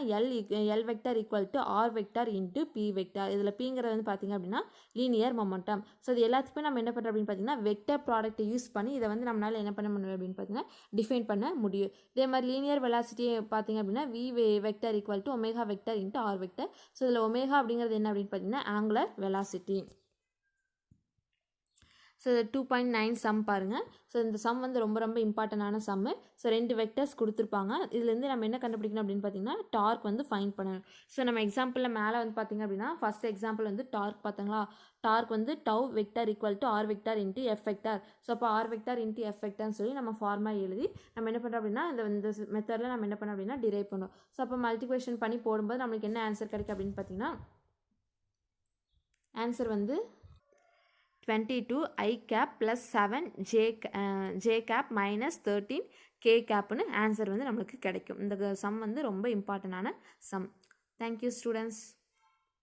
L vector equal to R vector into B vector. இதில் பிங்கிறது வந்து பார்த்திங்க அப்படின்னா லீனியர் மொமெண்டம். ஸோ இது எல்லாத்துக்குமே நம்ம என்ன பண்ணுறோம் அப்படின்னு பார்த்தீங்கன்னா வெக்டர் ப்ராடக்ட்டை யூஸ் பண்ணி இதை வந்து நம்மளால் என்ன பண்ண முடியும் அப்படின்னு பார்த்தீங்கன்னா டிஃபைன் பண்ண முடியும். இதே மாதிரி லீனியர் வெலாசிட்டி பார்த்திங்க அப்படின்னா V vector equal to omega vector into R vector. So இதில் ஒமேகா அப்படிங்கிறது என்ன அப்படின்னு பார்த்தீங்கன்னா ஆங்குலர் வெலாசிட்டி. ஸோ 2.9 சம் பாருங்கள். ஸோ இந்த சம் வந்து ரொம்ப ரொம்ப இம்பார்ட்டண்டான சம்மு. ஸோ 2 வெக்டர்ஸ் கொடுத்துருப்பாங்க. இதுலேருந்து நம்ம என்ன கண்டுபிடிக்கணும் அப்படின்னு பார்த்தீங்கன்னா டார்க் வந்து ஃபைண்ட் பண்ணணும். ஸோ நம்ம எக்ஸாம்பிளில் மேலே வந்து பார்த்திங்க அப்படின்னா ஃபஸ்ட் எக்ஸாம்பிள் வந்து டார்க் பார்த்தாங்களா, டார்க் வந்து tau vector equal to R vector into F vector. So அப்போ ஆர் வெக்டர் இன்ட்டு எஃப் வெக்டர்னு சொல்லி நம்ம ஃபார்மா எழுதி நம்ம என்ன பண்ணுறோம் அப்படின்னா இந்த மெத்தடில் நம்ம என்ன பண்ணோம் அப்படின்னா டிரைவ் பண்ணோம். ஸோ அப்போ மல்டிப்ளிகேஷன் பண்ணி போடும்போது நம்மளுக்கு என்ன ஆன்சர் கிடைக்கும் அப்படின்னு பார்த்தீங்கன்னா ஆன்சர் வந்து 22 I cap plus 7 J cap minus 13 K capனு answer வந்து நம்மளுக்கு கிடைக்கும். இந்த சம் வந்து ரொம்ப இம்பார்ட்டண்டான சம். Thank you students.